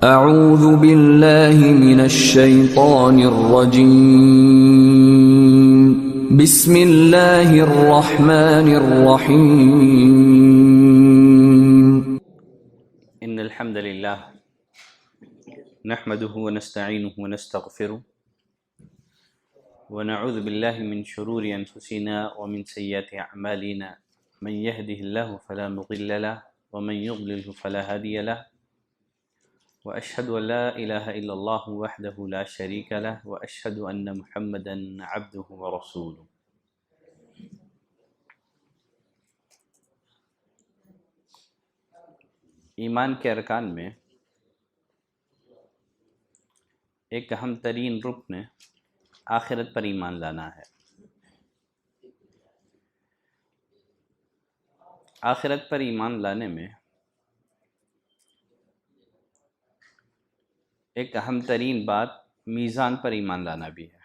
اعوذ باللہ من الشیطان الرجیم بسم اللہ الرحمن الرحیم ان الحمد للہ نحمده ونستعینه ونستغفره ونعوذ باللہ من شرور انفسنا ومن سیئات اعمالنا من يهده الله فلا مضل له ومن يضلل فلا هادي له واشهد ان لا اله الا الله وحده لا شريك له واشهد ان محمدا عبده ورسوله۔ ایمان کے ارکان میں ایک اہم ترین رکن آخرت پر ایمان لانا ہے۔ آخرت پر ایمان لانے میں ایک اہم ترین بات میزان پر ایمان لانا بھی ہے۔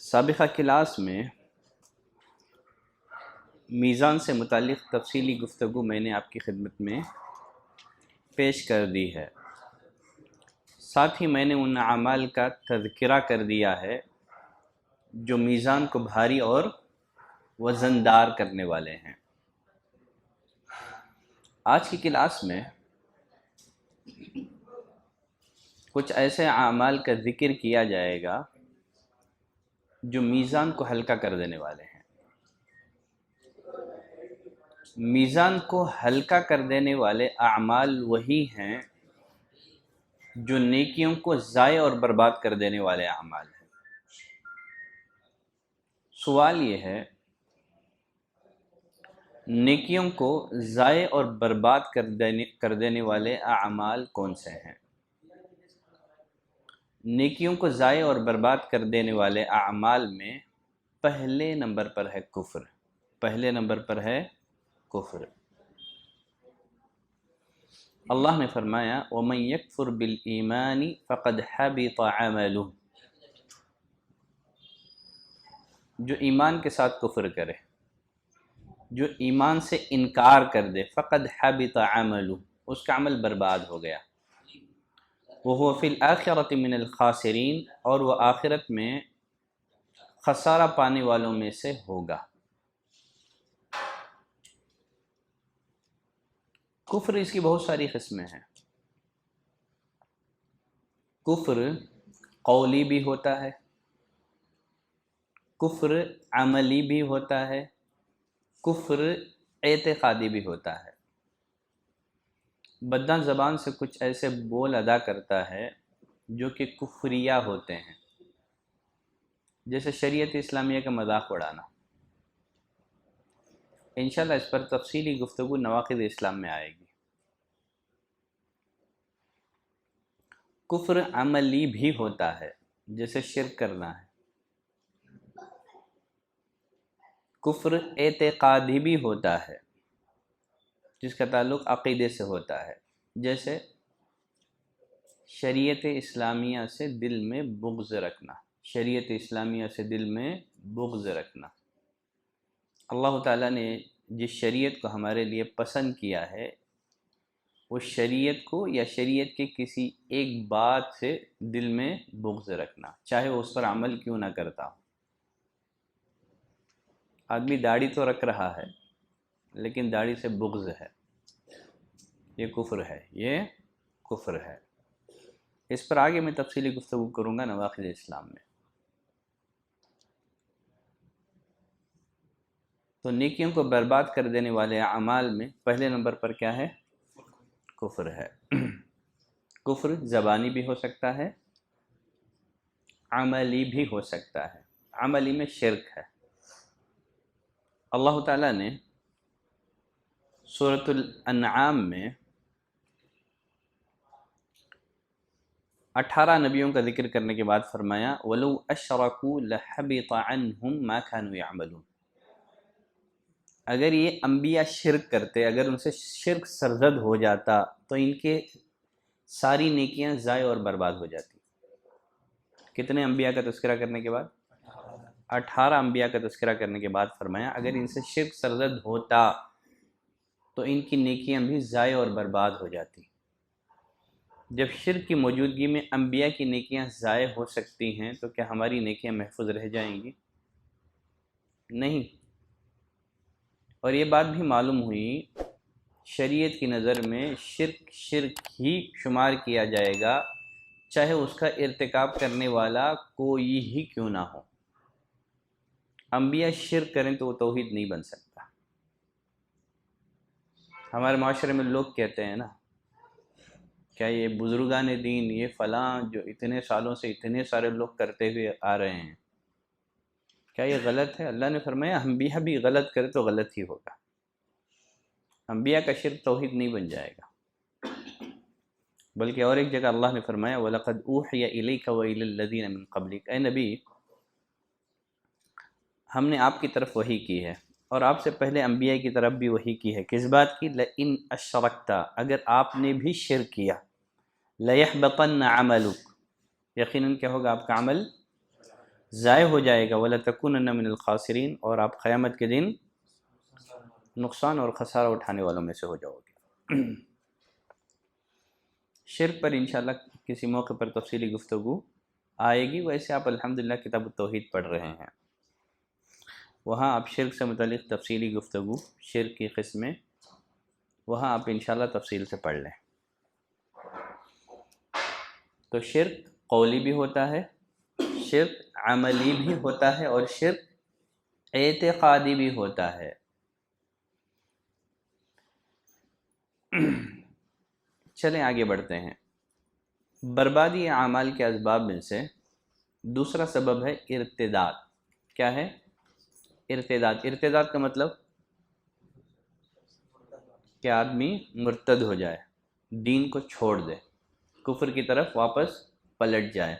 سابقہ کلاس میں میزان سے متعلق تفصیلی گفتگو میں نے آپ کی خدمت میں پیش کر دی ہے، ساتھ ہی میں نے ان اعمال کا تذکرہ کر دیا ہے جو میزان کو بھاری اور وزندار کرنے والے ہیں۔ آج کی کلاس میں کچھ ایسے اعمال کا ذکر کیا جائے گا جو میزان کو ہلکا کر دینے والے ہیں۔ میزان کو ہلکا کر دینے والے اعمال وہی ہیں جو نیکیوں کو ضائع اور برباد کر دینے والے اعمال ہیں۔ سوال یہ ہے، نیکیوں کو ضائع اور برباد کر دینے والے اعمال کون سے ہیں؟ نیکیوں کو ضائع اور برباد کر دینے والے اعمال میں پہلے نمبر پر ہے کفر۔ پہلے نمبر پر ہے کفر۔ اللہ نے فرمایا وَمَن يَكْفُرْ بِالْإِيمَانِ فَقَدْ حَبِطَ عَمَلُهُ، جو ایمان کے ساتھ کفر کرے، جو ایمان سے انکار کر دے، فقد حبط عملہ، اس کا عمل برباد ہو گیا، وہو فی الآخرۃ من الخاسرین، اور وہ آخرت میں خسارہ پانے والوں میں سے ہوگا۔ کفر اس کی بہت ساری قسمیں ہیں۔ کفر قولی بھی ہوتا ہے، کفر عملی بھی ہوتا ہے، کفر اعتقادی بھی ہوتا ہے۔ بندہ زبان سے کچھ ایسے بول ادا کرتا ہے جو کہ کفریہ ہوتے ہیں، جیسے شریعت اسلامیہ کا مذاق اڑانا۔ انشاءاللہ اس پر تفصیلی گفتگو نواقض اسلام میں آئے گی۔ کفر عملی بھی ہوتا ہے، جیسے شرک کرنا ہے۔ کفر اعتقادی بھی ہوتا ہے، جس کا تعلق عقیدے سے ہوتا ہے، جیسے شریعت اسلامیہ سے دل میں بغض رکھنا۔ شریعت اسلامیہ سے دل میں بغض رکھنا۔ اللہ تعالیٰ نے جس شریعت کو ہمارے لیے پسند کیا ہے، اس شریعت کو یا شریعت کے کسی ایک بات سے دل میں بغض رکھنا، چاہے وہ اس پر عمل کیوں نہ کرتا ہو۔ آدمی داڑھی تو رکھ رہا ہے لیکن داڑھی سے بغض ہے، یہ کفر ہے، یہ کفر ہے۔ اس پر آگے میں تفصیلی گفتگو کروں گا نواقض اسلام میں۔ تو نیکیوں کو برباد کر دینے والے اعمال میں پہلے نمبر پر کیا ہے؟ کفر ہے۔ کفر زبانی بھی ہو سکتا ہے، عملی بھی ہو سکتا ہے۔ عملی میں شرک ہے۔ اللہ تعالیٰ نے سورۃ الانعام میں 18 نبیوں کا ذکر کرنے کے بعد فرمایا وَلَوْ أَشْرَكُوا لَحَبِطَ عَنْهُمْ مَا كَانُوا يَعْمَلُونَ، اگر یہ انبیاء شرک کرتے، اگر ان سے شرک سرزد ہو جاتا تو ان کے ساری نیکیاں ضائع اور برباد ہو جاتی۔ کتنے انبیاء کا تذکرہ کرنے کے بعد؟ 18 انبیاء کا تذکرہ کرنے کے بعد فرمایا اگر ان سے شرک سرزد ہوتا تو ان کی نیکیاں بھی ضائع اور برباد ہو جاتی۔ جب شرک کی موجودگی میں انبیاء کی نیکیاں ضائع ہو سکتی ہیں تو کیا ہماری نیکیاں محفوظ رہ جائیں گی؟ نہیں۔ اور یہ بات بھی معلوم ہوئی شریعت کی نظر میں شرک ہی شمار کیا جائے گا، چاہے اس کا ارتکاب کرنے والا کوئی ہی کیوں نہ ہو۔ انبیاء شرک کریں تو وہ توحید نہیں بن سکتا۔ ہمارے معاشرے میں لوگ کہتے ہیں نا، کیا یہ بزرگان دین، یہ فلاں جو اتنے سالوں سے اتنے سارے لوگ کرتے ہوئے آ رہے ہیں، کیا یہ غلط ہے؟ اللہ نے فرمایا انبیاء بھی غلط کرے تو غلط ہی ہوگا۔ انبیاء کا شرک توحید نہیں بن جائے گا۔ بلکہ اور ایک جگہ اللہ نے فرمایا وَلَقَدْ أُوحِيَ إِلَيْكَ وَإِلَى الَّذِينَ مِن قَبْلِكَ، اے نبی ہم نے آپ کی طرف وحی کی ہے اور آپ سے پہلے انبیاء کی طرف بھی وحی کی ہے۔ کس بات کی؟ لَإِنْ أَشْرَكْتَ، اگر آپ نے بھی شرک کیا، لَيَحْبَطَنَّ عَمَلُكَ، یقیناً کیا ہوگا؟ آپ کا عمل ضائع ہو جائے گا، وَلَتَكُونَنَّ مِنَ الْخَاسِرِينَ، اور آپ قیامت کے دن نقصان اور خسارہ اٹھانے والوں میں سے ہو جاؤ گے۔ شرک پر انشاءاللہ کسی موقع پر تفصیلی گفتگو آئے گی۔ ویسے آپ الحمدللہ کتاب التوحید پڑھ رہے ہیں، وہاں آپ شرک سے متعلق تفصیلی گفتگو، شرک کی قسمیں، وہاں آپ انشاءاللہ تفصیل سے پڑھ لیں۔ تو شرک قولی بھی ہوتا ہے، شرک عملی بھی ہوتا ہے، اور شرک اعتقادی بھی ہوتا ہے۔ چلیں آگے بڑھتے ہیں۔ بربادی اعمال کے اسباب میں سے دوسرا سبب ہے ارتداد۔ کیا ہے؟ ارتداد۔ ارتداد کا مطلب کہ آدمی مرتد ہو جائے، دین کو چھوڑ دے، کفر کی طرف واپس پلٹ جائے۔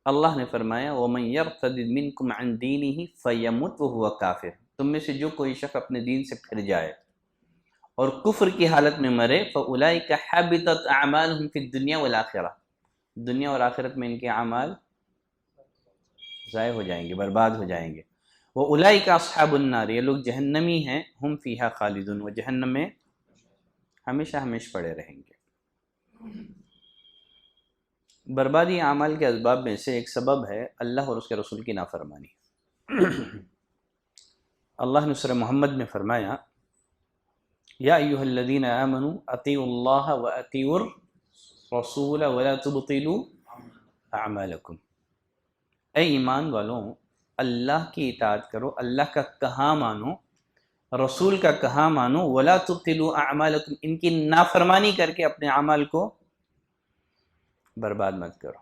اللہ نے فرمایا وَمَن يَرْتَدِدْ مِنْكُمْ عَنْ دِينِهِ فَيَمُتْ وَهُوَ كَافِرٌ، تم میں سے جو کوئی شخص اپنے دین سے پھر جائے اور کفر کی حالت میں مرے، فَأُولَئِكَ حَبِطَتْ أَعْمَالُهُمْ فِي الدُّنْيَا وَالْآخِرَةِ، دنیا اور آخرت میں ان کے اعمال ضائع ہو جائیں گے، برباد ہو جائیں گے۔ وَأُولَئِكَ أَصْحَابُ النَّارِ، یہ لوگ جہنمی ہیں، ہم فیہا خالدون، وہ جہنم میں ہمیشہ ہمیشہ پڑے رہیں گے۔ بربادی اعمال کے اسباب میں سے ایک سبب ہے اللہ اور اس کے رسول کی نافرمانی۔ اللہ نے سورہ محمد میں فرمایا یا ایھا الذین آمنوا اطیعوا اللہ واطیعوا الرسول ولا تبطلوا اعمالکم، اے ایمان والوں اللہ کی اطاعت کرو، اللہ کا کہا مانو، رسول کا کہا مانو، ولا تبطلوا اعمالکم، ان کی نافرمانی کر کے اپنے اعمال کو برباد مت کرو۔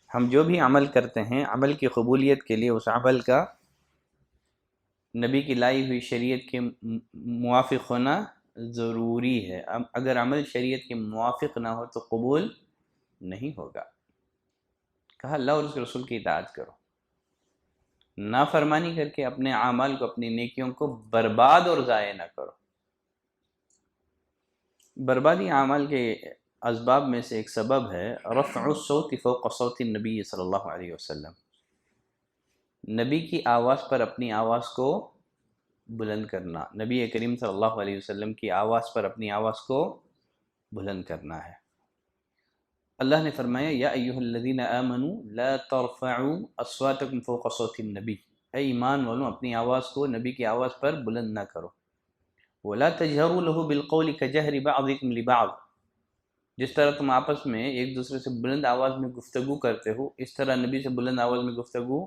ہم جو بھی عمل کرتے ہیں، عمل کی قبولیت کے لیے اس عمل کا نبی کی لائی ہوئی شریعت کے موافق ہونا ضروری ہے۔ اگر عمل شریعت کے موافق نہ ہو تو قبول نہیں ہوگا۔ کہا اللہ اور اس کے رسول کی اطاعت کرو، نافرمانی کر کے اپنے اعمال کو، اپنی نیکیوں کو برباد اور ضائع نہ کرو۔ بربادی اعمال کے اسباب میں سے ایک سبب ہے رفع الصوت فوق صوت النبی صلی اللہ علیہ وسلم، نبی کی آواز پر اپنی آواز کو بلند کرنا، نبی کریم صلی اللہ علیہ وسلم کی آواز پر اپنی آواز کو بلند کرنا ہے۔ اللہ نے فرمایا یا ایھا الذین آمنوا لا ترفعوا اصواتکم فوق صوت النبی، اے ایمان والوں اپنی آواز کو نبی کی آواز پر بلند نہ کرو۔ ولا تجہروا له بالقول کجہر بعضکم لبعض، جس طرح تم آپس میں ایک دوسرے سے بلند آواز میں گفتگو کرتے ہو، اس طرح نبی سے بلند آواز میں گفتگو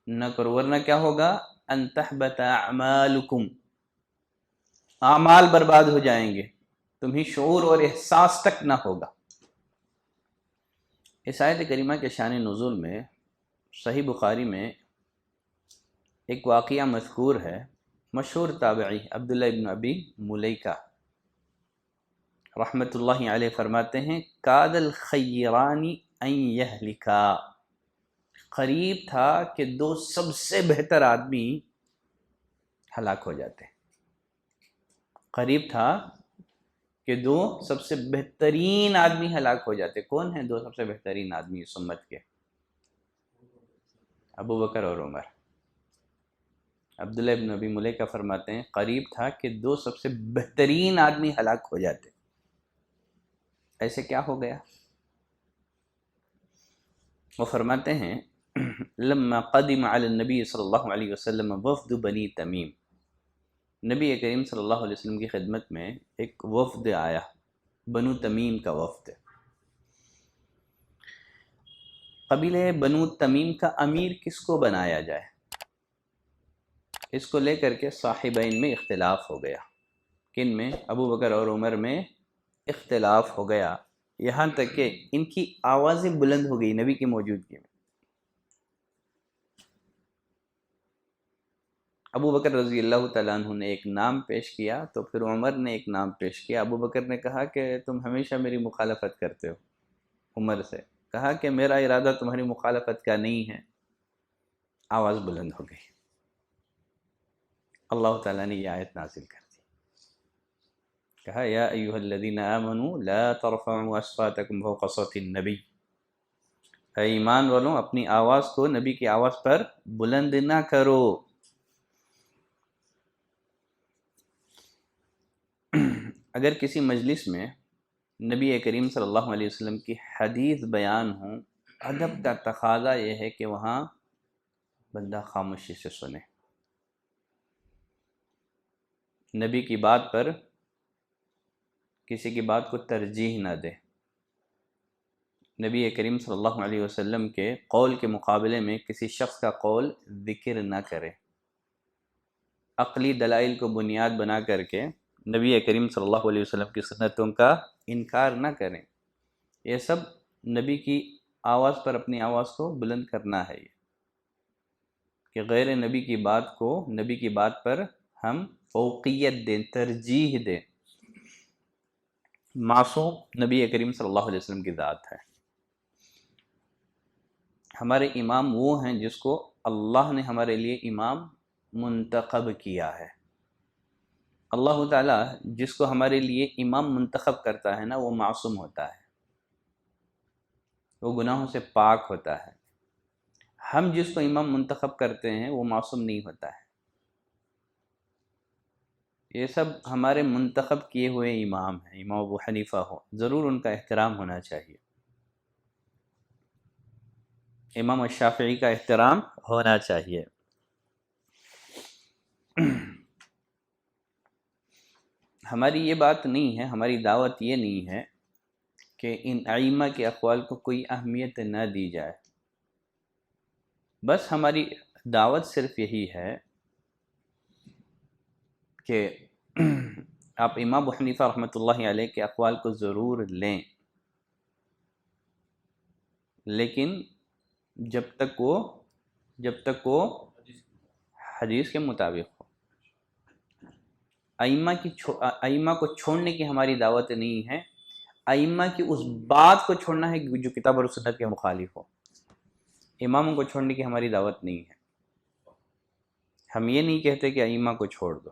نہ کرو، ورنہ کیا ہوگا؟ ان تحبط اعمالکم، اعمال برباد ہو جائیں گے، تمہیں شعور اور احساس تک نہ ہوگا۔ اس آیت کریمہ کے شان نزول میں صحیح بخاری میں ایک واقعہ مذکور ہے۔ مشہور تابعی عبداللہ ابن ابی ملیکہ رحمۃ اللہ علیہ فرماتے ہیں کاد الخیران ان یہلکا، قریب تھا کہ دو سب سے بہتر آدمی ہلاک ہو جاتے، قریب تھا کہ دو سب سے بہترین آدمی ہلاک ہو جاتے۔ کون ہیں دو سب سے بہترین آدمی اس امت کے؟ ابو بکر اور عمر۔ عبداللہ ابن ابی ملیکہ فرماتے ہیں قریب تھا کہ 2 سب سے بہترین آدمی ہلاک ہو جاتے، ایسے کیا ہو گیا؟ وہ فرماتے ہیں لما قدم علی النبی صلی اللہ علیہ وسلم وفد بنی تمیم، نبی کریم صلی اللہ علیہ وسلم کی خدمت میں ایک وفد آیا، بنو تمیم کا وفد۔ قبیلہ بنو تمیم کا امیر کس کو بنایا جائے، اس کو لے کر کے صاحبین میں اختلاف ہو گیا۔ کن میں؟ ابو بکر اور عمر میں اختلاف ہو گیا، یہاں تک کہ ان کی آوازیں بلند ہو گئی نبی کی موجودگی میں۔ ابو بکر رضی اللہ تعالیٰ عنہ نے ایک نام پیش کیا تو پھر عمر نے ایک نام پیش کیا۔ ابو بکر نے کہا کہ تم ہمیشہ میری مخالفت کرتے ہو، عمر سے کہا کہ میرا ارادہ تمہاری مخالفت کا نہیں ہے، آواز بلند ہو گئی۔ اللہ تعالیٰ نے یہ آیت نازل کر دی، کہا یا ایھا الذین آمنوا لا ترفعوا اصواتکم فوق صوت النبی، اے ایمان والوں اپنی آواز کو نبی کی آواز پر بلند نہ کرو۔ اگر کسی مجلس میں نبی کریم صلی اللہ علیہ وسلم کی حدیث بیان ہوں، ادب کا تقاضا یہ ہے کہ وہاں بندہ خاموشی سے سنے، نبی کی بات پر کسی کی بات کو ترجیح نہ دے، نبی کریم صلی اللہ علیہ وسلم کے قول کے مقابلے میں کسی شخص کا قول ذکر نہ کرے، عقلی دلائل کو بنیاد بنا کر کے نبی کریم صلی اللہ علیہ وسلم کی سنتوں کا انکار نہ کریں۔ یہ سب نبی کی آواز پر اپنی آواز کو بلند کرنا ہے، یہ کہ غیر نبی کی بات کو نبی کی بات پر ہم فوقیت دیں، ترجیح دیں۔ معصوم نبی کریم صلی اللہ علیہ وسلم کی ذات ہے، ہمارے امام وہ ہیں جس کو اللہ نے ہمارے لیے امام منتخب کیا ہے۔ اللہ تعالیٰ جس کو ہمارے لیے امام منتخب کرتا ہے نا، وہ معصوم ہوتا ہے، وہ گناہوں سے پاک ہوتا ہے۔ ہم جس کو امام منتخب کرتے ہیں وہ معصوم نہیں ہوتا ہے۔ یہ سب ہمارے منتخب کیے ہوئے امام ہیں، امام ابو حنیفہ ہو، ضرور ان کا احترام ہونا چاہیے، امام الشافعی کا احترام ہونا چاہیے۔ ہماری یہ بات نہیں ہے، ہماری دعوت یہ نہیں ہے کہ ان ائمہ کے اقوال کو کوئی اہمیت نہ دی جائے، بس ہماری دعوت صرف یہی ہے کہ آپ امام ابو حنیفہ رحمۃ اللہ علیہ کے اقوال کو ضرور لیں، لیکن جب تک وہ حدیث کے مطابق ہو۔ ائمہ کو چھوڑنے کی ہماری دعوت نہیں ہے، ائمہ کی اس بات کو چھوڑنا ہے جو کتاب اور سنت کے مخالف ہو، اماموں کو چھوڑنے کی ہماری دعوت نہیں ہے۔ ہم یہ نہیں کہتے کہ ائمہ کو چھوڑ دو،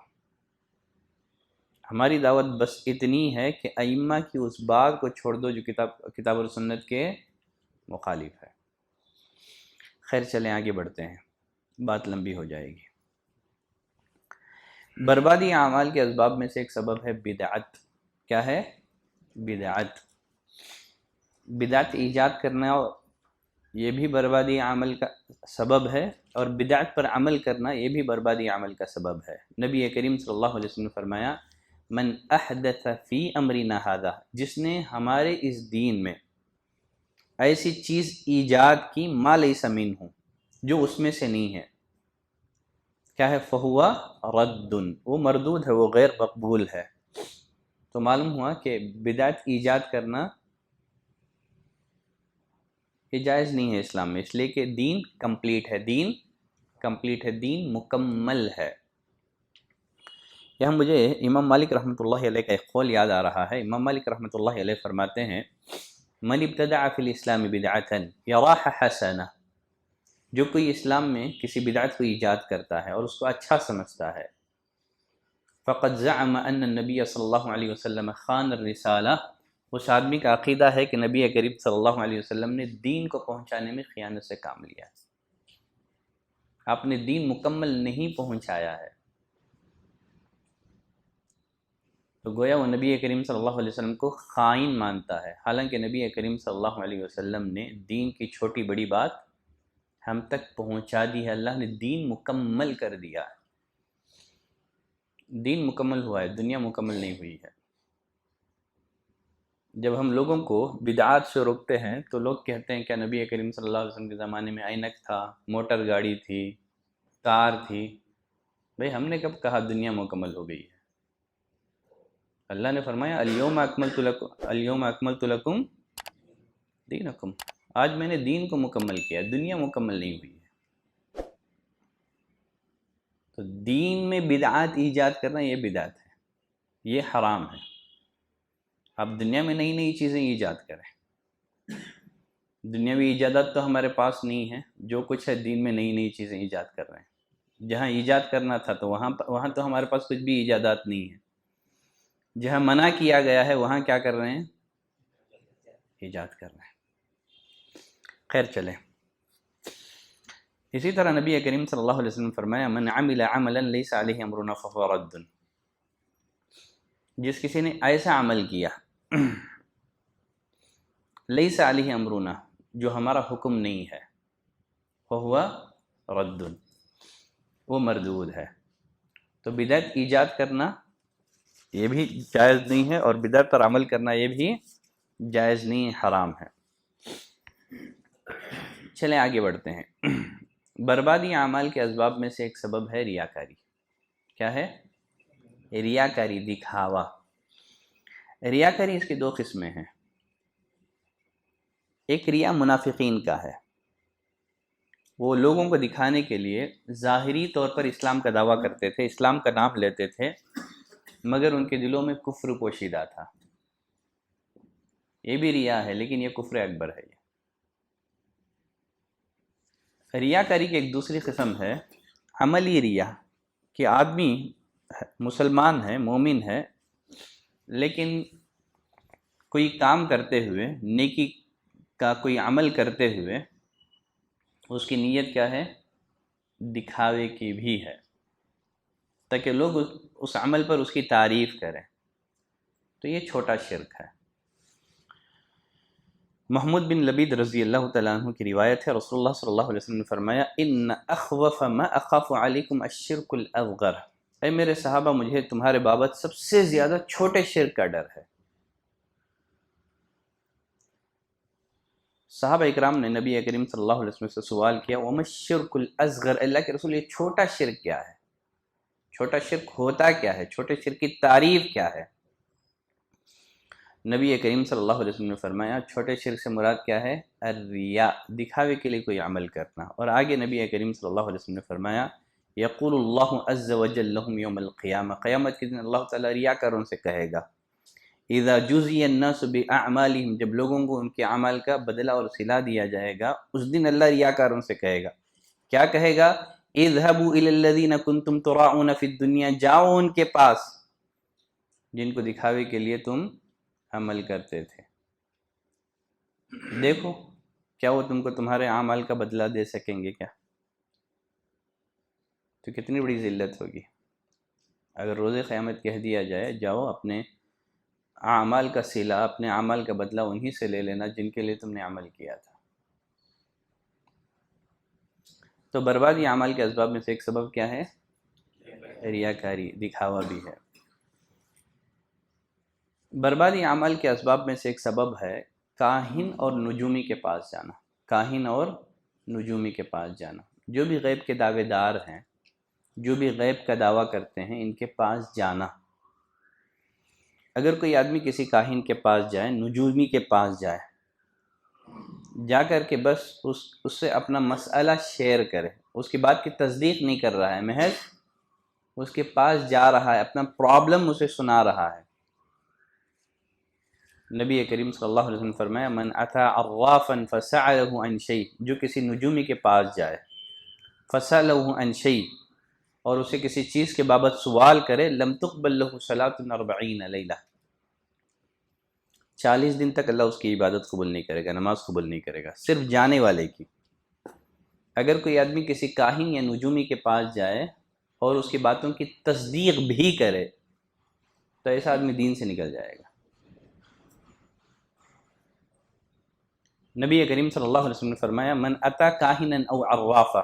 ہماری دعوت بس اتنی ہے کہ ائمہ کی اس بات کو چھوڑ دو جو کتاب اور سنت کے مخالف ہے۔ خیر چلیں آگے بڑھتے ہیں، بات لمبی ہو جائے گی۔ بربادی اعمال کے اسباب میں سے ایک سبب ہے بدعت۔ کیا ہے؟ بدعت۔ بدعت ایجاد کرنا یہ بھی بربادی عمل کا سبب ہے، اور بدعت پر عمل کرنا یہ بھی بربادی عمل کا سبب ہے۔ نبی کریم صلی اللہ علیہ وسلم نے فرمایا من احدث فی امرنا ھذا، جس نے ہمارے اس دین میں ایسی چیز ایجاد کی ما لیس منہ، جو اس میں سے نہیں ہے، کیا ہے؟ فہو رد، وہ مردود ہے، وہ غیر مقبول ہے۔ تو معلوم ہوا کہ بدعت ایجاد کرنا یہ جائز نہیں ہے اسلام میں، اس لیے کہ دین کمپلیٹ ہے، دین مکمل ہے۔ یہاں مجھے امام مالک رحمۃ اللہ علیہ کا ایک قول یاد آ رہا ہے۔ امام مالک رحمۃ اللہ علیہ فرماتے ہیں من ابتدع فی الاسلام بدعتا یراها حسنہ، جو کوئی اسلام میں کسی بدعت کو ایجاد کرتا ہے اور اس کو اچھا سمجھتا ہے، فقد زعم ان النبی صلی اللہ علیہ وسلم خان الرسالہ، اس آدمی کا عقیدہ ہے کہ نبی کریم صلی اللہ علیہ وسلم نے دین کو پہنچانے میں خیانت سے کام لیا۔ آپ نے دین مکمل نہیں پہنچایا ہے، تو گویا وہ نبی کریم صلی اللہ علیہ وسلم کو خائن مانتا ہے، حالانکہ نبی کریم صلی اللہ علیہ وسلم نے دین کی چھوٹی بڑی بات ہم تک پہنچا دی ہے، اللہ نے دین مکمل کر دیا ہے، دین مکمل ہوا ہے، دنیا مکمل نہیں ہوئی ہے۔ جب ہم لوگوں کو بدعات سے روکتے ہیں تو لوگ کہتے ہیں کیا نبی کریم صلی اللہ علیہ وسلم کے زمانے میں اینک تھا، موٹر گاڑی تھی، کار تھی؟ بھئی ہم نے کب کہا دنیا مکمل ہو گئی ہے؟ اللہ نے فرمایا الیوم اکملت لکم دینکم، آج میں نے دین کو مکمل کیا، دنیا مکمل نہیں ہوئی ہے۔ تو دین میں بدعات ایجاد کرنا یہ بدعت ہے، یہ حرام ہے۔ آپ دنیا میں نئی نئی چیزیں ایجاد کریں، دنیاوی ایجادات تو ہمارے پاس نہیں ہیں، جو کچھ ہے دین میں نئی نئی چیزیں ایجاد کر رہے ہیں۔ جہاں ایجاد کرنا تھا تو وہاں تو ہمارے پاس کچھ بھی ایجادات نہیں ہیں، جہاں منع کیا گیا ہے وہاں کیا کر رہے ہیں؟ ایجاد کر رہے ہیں۔ خیر چلیں، اسی طرح نبی کریم صلی اللہ علیہ وسلم فرمایا من عمل عملا لیس علیہ امرنا فہو رد، جس کسی نے ایسا عمل کیا لیس علیہ امرنا، جو ہمارا حکم نہیں ہے، فہو رد، وہ مردود ہے۔ تو بدعت ایجاد کرنا یہ بھی جائز نہیں ہے، اور بدعت پر عمل کرنا یہ بھی جائز نہیں، حرام ہے۔ چلیں آگے بڑھتے ہیں۔ بربادی اعمال کے اسباب میں سے ایک سبب ہے ریاکاری۔ کیا ہے؟ ریاکاری، دکھاوا۔ ریاکاری اس کی دو قسمیں ہیں، ایک ریا منافقین کا ہے، وہ لوگوں کو دکھانے کے لیے ظاہری طور پر اسلام کا دعویٰ کرتے تھے، اسلام کا نام لیتے تھے، مگر ان کے دلوں میں کفر پوشیدہ تھا۔ یہ بھی ریا ہے، لیکن یہ کفر اکبر ہے۔ ریاکاری کی ایک دوسری قسم ہے عملی ریا، کہ آدمی مسلمان ہے، مومن ہے، لیکن کوئی کام کرتے ہوئے، نیکی کا کوئی عمل کرتے ہوئے اس کی نیت کیا ہے؟ دکھاوے کی بھی ہے، تاکہ لوگ اس عمل پر اس کی تعریف کریں، تو یہ چھوٹا شرک ہے۔ محمود بن لبید رضی اللہ تعالیٰ عنہ کی روایت ہے، رسول اللہ صلی اللہ علیہ وسلم نے فرمایا ان اخوف ما اخاف علیکم الشرک الاصغر، اے میرے صحابہ مجھے تمہارے بابت سب سے زیادہ چھوٹے شرک کا ڈر ہے۔ صحابہ اکرام نے نبی کریم صلی اللہ علیہ وسلم سے سوال کیا وما الشرک الاصغر، اللہ کے رسول یہ چھوٹا شرک کیا ہے؟ چھوٹا شرک ہوتا کیا ہے؟ چھوٹے شرک کی تعریف کیا ہے؟ نبی کریم صلی اللہ علیہ وسلم نے فرمایا چھوٹے شرک سے مراد کیا ہے؟ الریا، دکھاوے کے لیے کوئی عمل کرنا۔ اور آگے نبی کریم صلی اللہ علیہ وسلم نے فرمایا یقول اللہ عز وجل لہم یوم القیامہ، قیامت کے دن اللہ تعالیٰ ریاکاروں سے کہے گا اذا جزی الناس باعمالہم، جب لوگوں کو ان کے اعمال کا بدلہ اور صلہ دیا جائے گا، اس دن اللہ ریاکاروں سے کہے گا، کیا کہے گا؟ اذهبوا الى الذین کنتم تراؤون فی الدنیا، جاؤ ان کے پاس جن کو دکھاوے کے لیے تم عمل کرتے تھے، دیکھو کیا وہ تم کو تمہارے اعمال کا بدلہ دے سکیں گے کیا؟ تو کتنی بڑی ذلت ہوگی اگر روز قیامت کہہ دیا جائے جاؤ اپنے اعمال کا صلہ، اپنے اعمال کا بدلہ انہی سے لے لینا جن کے لیے تم نے عمل کیا تھا۔ تو بربادی اعمال کے اسباب میں سے ایک سبب کیا ہے؟ ریاکاری، دکھاوا بھی ہے۔ بربادی اعمال کے اسباب میں سے ایک سبب ہے کاہن اور نجومی کے پاس جانا۔ کاہن اور نجومی کے پاس جانا، جو بھی غیب کے دعوے دار ہیں، جو بھی غیب کا دعویٰ کرتے ہیں، ان کے پاس جانا۔ اگر کوئی آدمی کسی کاہن کے پاس جائے، نجومی کے پاس جائے، جا کر کے بس اس سے اپنا مسئلہ شیئر کرے، اس کی بات کی تصدیق نہیں کر رہا ہے، محض اس کے پاس جا رہا ہے، اپنا پرابلم اسے سنا رہا ہے، نبی کریم صلی اللہ علیہ وسلم فرمایا من اتی عرافا فسألہ عن شیء، جو کسی نجومی کے پاس جائے، فسألہ عن شیء، اور اسے کسی چیز کے بابت سوال کرے، لم تقبل له صلاة 40 لیلہ، 40 دن تک اللہ اس کی عبادت قبول نہیں کرے گا، نماز قبول نہیں کرے گا، صرف جانے والے کی۔ اگر کوئی آدمی کسی کاہن یا نجومی کے پاس جائے اور اس کی باتوں کی تصدیق بھی کرے تو ایسا آدمی دین سے نکل جائے گا۔ نبی کریم صلی اللہ علیہ وسلم نے فرمایا من اتا کاہنا او عرافا،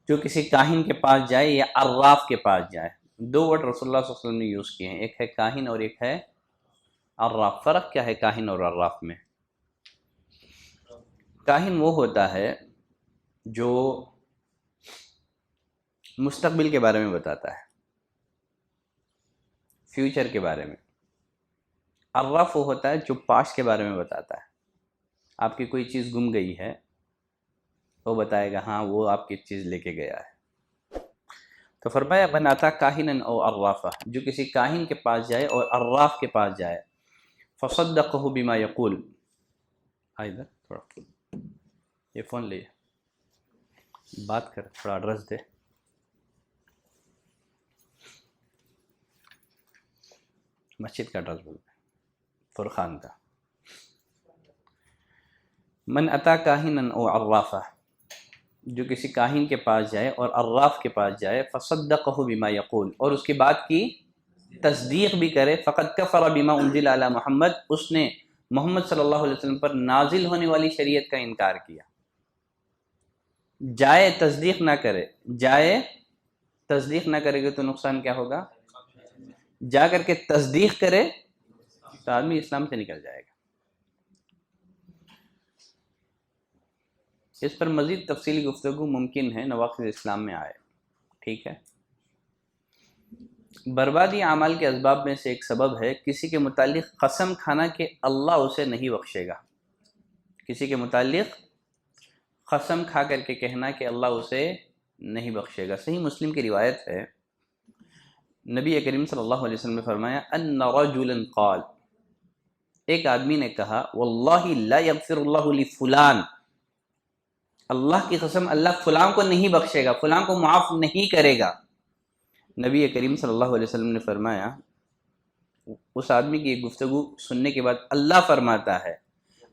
جو کسی کاہن کے پاس جائے یا عراف کے پاس جائے۔ دو ورڈ رسول اللہ صلی اللہ علیہ وسلم نے یوز کیے ہیں، ایک ہے کاہن اور ایک ہے عراف۔ فرق کیا ہے کاہن اور عراف میں؟ کاہن وہ ہوتا ہے جو مستقبل کے بارے میں بتاتا ہے، فیوچر کے بارے میں۔ عراف وہ ہوتا ہے جو پاسٹ کے بارے میں بتاتا ہے۔ آپ کی کوئی چیز گم گئی ہے، وہ بتائے گا ہاں وہ آپ کی چیز لے کے گیا ہے۔ تو فرمایا من اتا کاہنا او عرافا، جو کسی کاہن کے پاس جائے اور عراف کے پاس جائے، فصدقه بما یقول، ادھر تھوڑا یہ فون لے بات کر، تھوڑا ایڈریس دے۔ مسجد کا ایڈریس بول، فرقان کا۔ من اتا کاہنا او عرافا، جو کسی کاہن کے پاس جائے اور عراف کے پاس جائے، فصدقه بما یقول، اور اس کی بات کی تصدیق بھی کرے، فقد کفر بما انزل علی محمد، اس نے محمد صلی اللہ علیہ وسلم پر نازل ہونے والی شریعت کا انکار کیا۔ جائے تصدیق نہ کرے، جائے تصدیق نہ کرے گا تو نقصان کیا ہوگا؟ جا کر کے تصدیق کرے تو آدمی اسلام سے نکل جائے گا۔ اس پر مزید تفصیلی گفتگو ممکن ہے نواقض اسلام میں آئے، ٹھیک ہے۔ بربادی اعمال کے اسباب میں سے ایک سبب ہے کسی کے متعلق قسم کھانا کہ اللہ اسے نہیں بخشے گا۔ کسی کے متعلق قسم کھا کر کے کہنا کہ اللہ اسے نہیں بخشے گا۔ صحیح مسلم کی روایت ہے، نبی کریم صلی اللہ علیہ وسلم نے فرمایا ان رجلا قال، ایک آدمی نے کہا واللہ لا یغفر اللہ لفلان، اللہ کی قسم اللہ فلاں کو نہیں بخشے گا، فلاں کو معاف نہیں کرے گا۔ نبی کریم صلی اللہ علیہ وسلم نے فرمایا، اس آدمی کی یہ گفتگو سننے کے بعد اللہ فرماتا ہے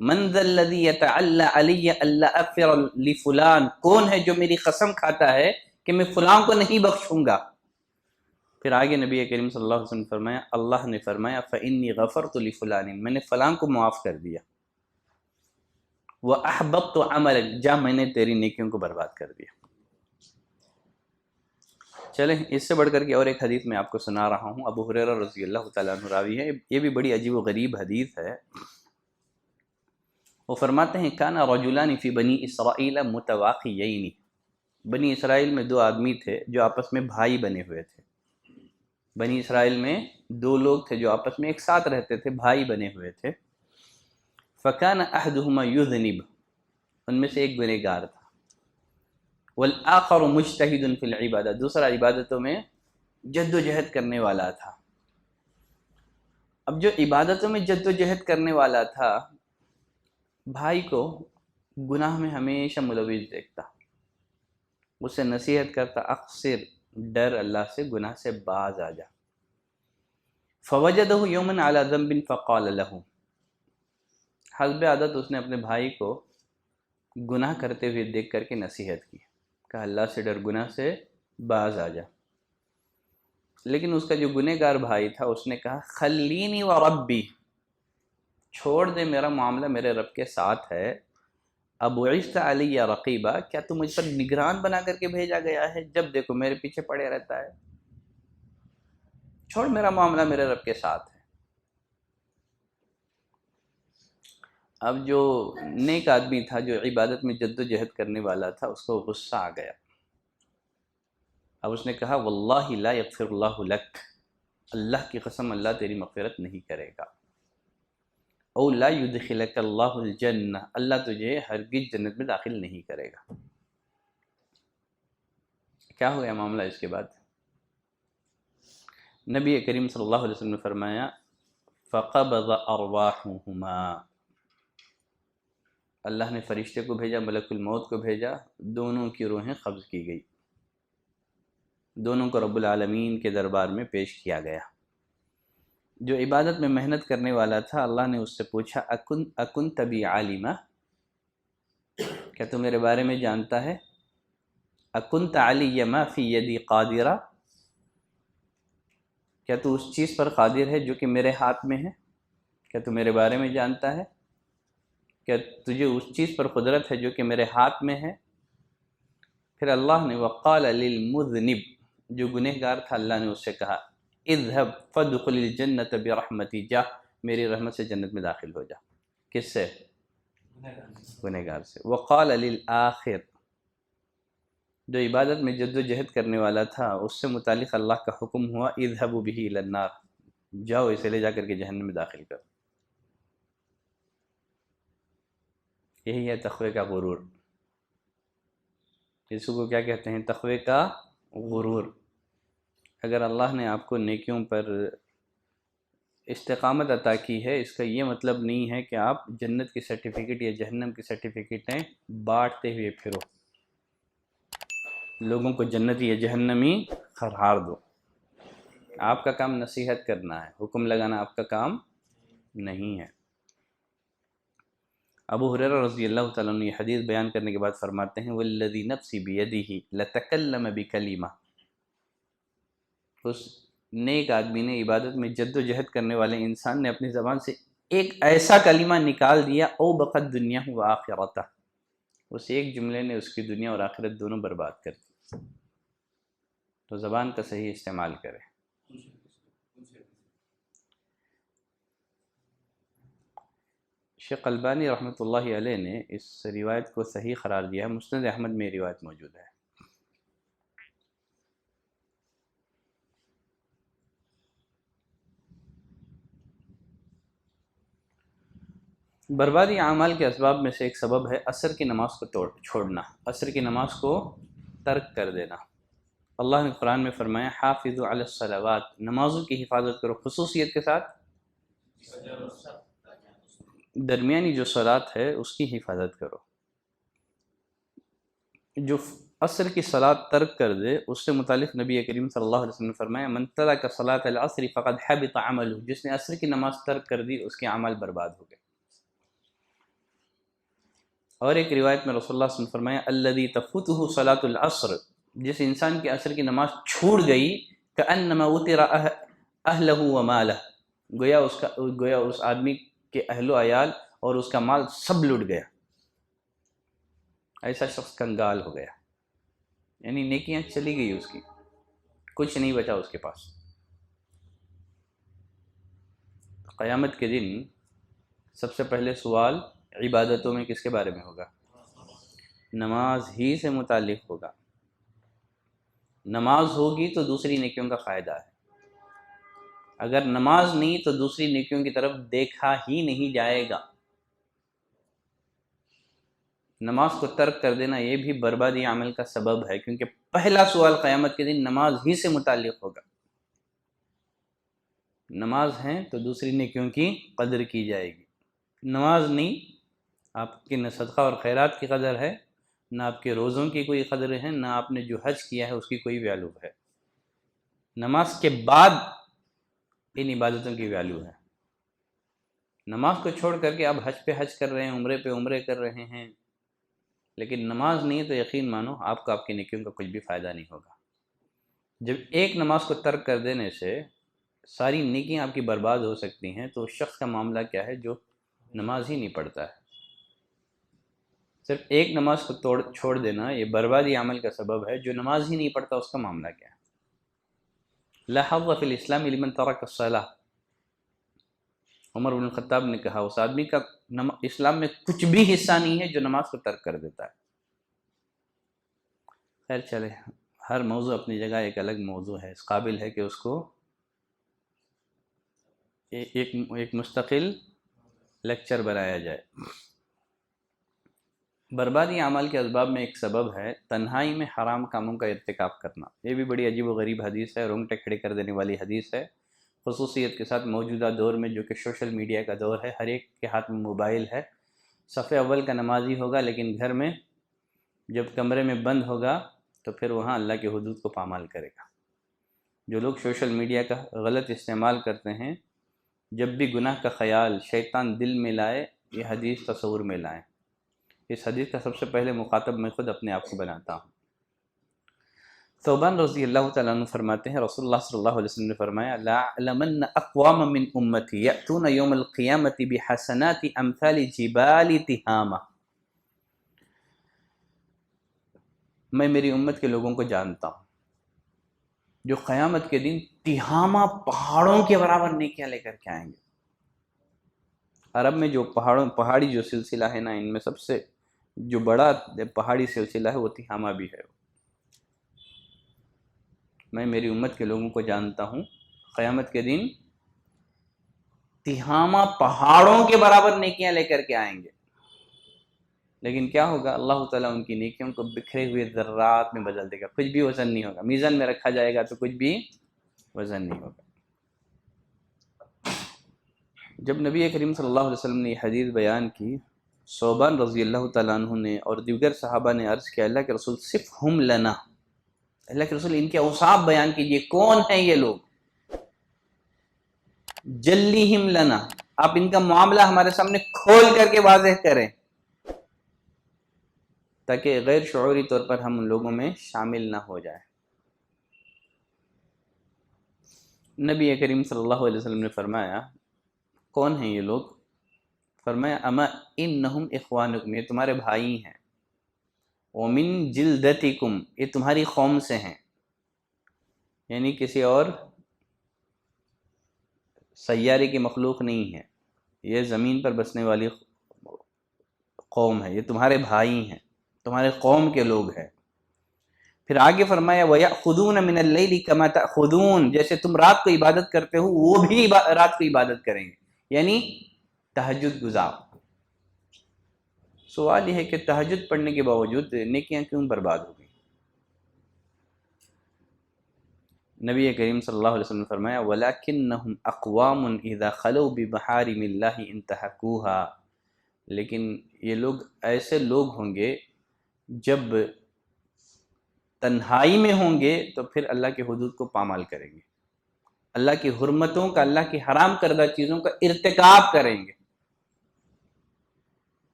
من ذا الذی یتعلی علی الا اغفر لفلان، کون ہے جو میری قسم کھاتا ہے کہ میں فلاں کو نہیں بخشوں گا؟ پھر آگے نبی کریم صلی اللہ علیہ وسلم نے فرمایا، اللہ نے فرمایا فإنی غفرت لفلان، میں نے فلاں کو معاف کر دیا، وَأَحْبَبْتُ عَمَلًا، جا میں نے تیری نیکیوں کو برباد کر دیا۔ چلیں اس سے بڑھ کر کے اور ایک حدیث میں آپ کو سنا رہا ہوں، ابو ہریرہ رضی اللہ تعالیٰ عنہ راوی ہے، یہ بھی بڑی عجیب و غریب حدیث ہے۔ وہ فرماتے ہیں کان رجلان فی بنی اسرائیل متواخیین، بنی اسرائیل میں دو آدمی تھے جو آپس میں بھائی بنے ہوئے تھے۔ بنی اسرائیل میں دو لوگ تھے جو آپس میں ایک ساتھ رہتے تھے، بھائی بنے ہوئے تھے۔ فکان احدہما یذنب، ان میں سے ایک گنہگار تھا، والآخر مجتہد فی العبادہ، دوسرا عبادتوں میں جد و جہد کرنے والا تھا۔ اب جو عبادتوں میں جد و جہد کرنے والا تھا، بھائی کو گناہ میں ہمیشہ ملوث دیکھتا، اسے نصیحت کرتا اقصر، ڈر اللہ سے، گناہ سے باز آ جا۔ فوجدہ یوما علی ذنب فقال له، حسب عادت اس نے اپنے بھائی کو گناہ کرتے ہوئے دیکھ کر کے نصیحت کی، کہا اللہ سے ڈر، گناہ سے باز آ جا۔ لیکن اس کا جو گنہگار بھائی تھا اس نے کہا خلینی و ربی، چھوڑ دے، میرا معاملہ میرے رب کے ساتھ ہے۔ ابعثت علی رقیبا، کیا تو مجھ پر نگران بنا کر کے بھیجا گیا ہے؟ جب دیکھو میرے پیچھے پڑے رہتا ہے، چھوڑ، میرا معاملہ میرے رب کے ساتھ ہے۔ اب جو نیک آدمی تھا، جو عبادت میں جد و جہد کرنے والا تھا، اس کو غصہ آ گیا۔ اب اس نے کہا واللہ لا یغفر اللہ لک، اللہ کی قسم اللہ تیری مغفرت نہیں کرے گا۔ او لا یدخلک اللہ الجنہ، اللہ تجھے ہرگز جنت میں داخل نہیں کرے گا۔ کیا ہو گیا معاملہ اس کے بعد؟ نبی کریم صلی اللہ علیہ وسلم نے فرمایا فقبض ارواحہما، اللہ نے فرشتے کو بھیجا، ملک الموت کو بھیجا، دونوں کی روحیں قبض کی گئی، دونوں کو رب العالمین کے دربار میں پیش کیا گیا۔ جو عبادت میں محنت کرنے والا تھا، اللہ نے اس سے پوچھا اکنت بی عالمہ، کیا تو میرے بارے میں جانتا ہے؟ اکنت علی ما فی یدی قادرا، کیا تو اس چیز پر قادر ہے جو کہ میرے ہاتھ میں ہے؟ کیا تو میرے بارے میں جانتا ہے؟ کیا تجھے اس چیز پر قدرت ہے جو کہ میرے ہاتھ میں ہے؟ پھر اللہ نے وقال للمذنب، جو گنہگار تھا، اللہ نے اس سے کہا اذهب فادخل الجنت برحمتی، جا میری رحمت سے جنت میں داخل ہو جا۔ کس سے؟ گنہگار سے۔ وقال للآخر، جو عبادت میں جد و جہد کرنے والا تھا، اس سے متعلق اللہ کا حکم ہوا اذهبوا به الى النار، جاؤ اسے لے جا کر کے جہنم میں داخل کرو۔ یہی ہے تقوی کا غرور۔ اس کو کیا کہتے ہیں؟ تقوی کا غرور۔ اگر اللہ نے آپ کو نیکیوں پر استقامت عطا کی ہے، اس کا یہ مطلب نہیں ہے کہ آپ جنت کی سرٹیفکیٹ یا جہنم کی سرٹیفکیٹیں بانٹتے ہوئے پھرو، لوگوں کو جنتی یا جہنمی قرار دو۔ آپ کا کام نصیحت کرنا ہے، حکم لگانا آپ کا کام نہیں ہے۔ ابو ہریرہ رضی اللہ تعالیٰ عنہ یہ حدیث بیان کرنے کے بعد فرماتے ہیں والذی نفسی بیدہ لتکلم بکلمہ، اس نیک آدمی نے، عبادت میں جد و جہد کرنے والے انسان نے اپنی زبان سے ایک ایسا کلمہ نکال دیا او بقت دنیا و آخرتہ، اس ایک جملے نے اس کی دنیا اور آخرت دونوں برباد کر دی۔ تو زبان کا صحیح استعمال کرے۔ شیخ البانی رحمۃ اللہ علیہ نے اس روایت کو صحیح قرار دیا ہے، مسند احمد میں یہ روایت موجود ہے۔ بربادی اعمال کے اسباب میں سے ایک سبب ہے عصر کی نماز کو چھوڑنا، عصر کی نماز کو ترک کر دینا۔ اللہ نے قرآن میں فرمایا حافظوا علی الصلوات، نمازوں کی حفاظت کرو، خصوصیت کے ساتھ درمیانی جو صلاۃ ہے اس کی حفاظت کرو۔ جو عصر کی صلاۃ ترک کر دے اس سے متعلق نبی کریم صلی اللہ علیہ وسلم نے فرمایا من ترک صلاۃ العصر فقد حبط عمله، جس نے عصر کی نماز ترک کر دی اس کے اعمال برباد ہو گئے۔ اور ایک روایت میں رسول اللہ صلی اللہ علیہ وسلم نے فرمایا الذی تفوتہ صلاۃ العصر، جس انسان کی عصر کی نماز چھوٹ گئی کأنما وطر اہلہ ومالہ، گویا اس آدمی کے اہل و عیال اور اس کا مال سب لٹ گیا، ایسا شخص کنگال ہو گیا، یعنی نیکیاں چلی گئی اس کی، کچھ نہیں بچا اس کے پاس۔ قیامت کے دن سب سے پہلے سوال عبادتوں میں کس کے بارے میں ہوگا؟ نماز ہی سے متعلق ہوگا۔ نماز ہوگی تو دوسری نیکیوں کا فائدہ ہے، اگر نماز نہیں تو دوسری نیکیوں کی طرف دیکھا ہی نہیں جائے گا۔ نماز کو ترک کر دینا یہ بھی بربادی عمل کا سبب ہے، کیونکہ پہلا سوال قیامت کے دن نماز ہی سے متعلق ہوگا۔ نماز ہے تو دوسری نیکیوں کی قدر کی جائے گی، نماز نہیں، آپ کی نہ صدقہ اور خیرات کی قدر ہے، نہ آپ کے روزوں کی کوئی قدر ہے، نہ آپ نے جو حج کیا ہے اس کی کوئی ویلیو ہے۔ نماز کے بعد ان عبادتوں کی ویلیو ہے۔ نماز کو چھوڑ کر کے آپ حج پہ حج کر رہے ہیں، عمرے پہ عمرے کر رہے ہیں، لیکن نماز نہیں ہے تو یقین مانو آپ کو آپ کی نیکیوں کا کچھ بھی فائدہ نہیں ہوگا۔ جب ایک نماز کو ترک کر دینے سے ساری نیکیاں آپ کی برباد ہو سکتی ہیں، تو اس شخص کا معاملہ کیا ہے جو نماز ہی نہیں پڑھتا ہے؟ صرف ایک نماز کو چھوڑ دینا یہ بربادی عمل کا سبب ہے، جو نماز ہی نہیں پڑھتا اس کا معاملہ کیا ہے؟ لا حظ فی الاسلام لمن ترک الصلاۃ، عمر بن الخطاب نے کہا اس آدمی کا اسلام میں کچھ بھی حصہ نہیں ہے جو نماز کو ترک کر دیتا ہے۔ خیر چلے، ہر موضوع اپنی جگہ ایک الگ موضوع ہے، اس قابل ہے کہ اس کو ایک مستقل لیکچر بنایا جائے۔ بربادی اعمال کے اسباب میں ایک سبب ہے تنہائی میں حرام کاموں کا ارتکاب کرنا۔ یہ بھی بڑی عجیب و غریب حدیث ہے، رونگٹے کھڑے کر دینے والی حدیث ہے، خصوصیت کے ساتھ موجودہ دور میں جو کہ سوشل میڈیا کا دور ہے، ہر ایک کے ہاتھ میں موبائل ہے، صف اول کا نمازی ہوگا لیکن گھر میں جب کمرے میں بند ہوگا تو پھر وہاں اللہ کے حدود کو پامال کرے گا۔ جو لوگ سوشل میڈیا کا غلط استعمال کرتے ہیں، جب بھی گناہ کا خیال شیطان دل میں لائے، یہ حدیث تصور میں لائیں، اس حدیث کا سب سے پہلے مخاطب میں خود اپنے آپ کو بناتا ہوں۔ ثوبان رضی اللہ تعالیٰ عنہ فرماتے ہیں رسول اللہ صلی اللہ علیہ وسلم نے فرمایا لَأَعْلَمَنَّ أَقْوَامًا مِّنْ أُمَّتِي يَأْتُونَ يَوْمَ الْقِيَامَةِ بِحَسَنَاتِ أَمْثَالِ جِبَالِ تِہامہ، میں میری امت کے لوگوں کو جانتا ہوں جو قیامت کے دن تہامہ پہاڑوں کے برابر نیکیاں لے کر کے آئیں گے۔ عرب میں جو پہاڑی جو سلسلہ ہے نا، ان میں سب سے جو بڑا پہاڑی سلسلہ ہے وہ تہامہ بھی ہے۔ میں میری امت کے لوگوں کو جانتا ہوں قیامت کے دن تہامہ پہاڑوں کے برابر نیکیاں لے کر کے آئیں گے، لیکن کیا ہوگا؟ اللہ تعالیٰ ان کی نیکیوں کو بکھرے ہوئے ذرات میں بدل دے گا، کچھ بھی وزن نہیں ہوگا، میزان میں رکھا جائے گا تو کچھ بھی وزن نہیں ہوگا۔ جب نبی کریم صلی اللہ علیہ وسلم نے یہ حدیث بیان کی، ثوبان رضی اللہ تعالیٰ عنہ نے اور دیگر صحابہ نے عرض کیا، اللہ کے رسول صفہم لنا، اللہ کے رسول ان کے اوصاف بیان کیجئے، کون ہیں یہ لوگ؟ جلیہم لنا، آپ ان کا معاملہ ہمارے سامنے کھول کر کے واضح کریں تاکہ غیر شعوری طور پر ہم ان لوگوں میں شامل نہ ہو جائیں۔ نبی کریم صلی اللہ علیہ وسلم نے فرمایا کون ہیں یہ لوگ؟ فرمایا اما انہم اخوانکم، یہ تمہارے بھائی ہیں، ومن جلدتکم، یہ تمہاری قوم سے ہیں، یعنی کسی اور سیارے کی مخلوق نہیں ہے، یہ زمین پر بسنے والی قوم ہے، یہ تمہارے بھائی ہیں، تمہارے قوم کے لوگ ہیں۔ پھر آگے فرمایا وَيَأْخُذُونَ مِنَ اللَّيْلِ كَمَا تَأْخُذُونَ، جیسے تم رات کو عبادت کرتے ہو وہ بھی رات کو عبادت کریں گے، یعنی تہجد گزار۔ سوال یہ ہے کہ تہجد پڑھنے کے باوجود نیکیاں کیوں برباد ہو گئی؟ نبی کریم صلی اللہ علیہ وسلم نے فرمایا وَلَكِنَّهُمْ أَقْوَامٌ إِذَا خَلَوْا بِمَحَارِمِ اللَّهِ انْتَهَكُوهَا، لیکن یہ لوگ ایسے لوگ ہوں گے جب تنہائی میں ہوں گے تو پھر اللہ کے حدود کو پامال کریں گے، اللہ کی حرمتوں کا، اللہ کی حرام کردہ چیزوں کا ارتکاب کریں گے۔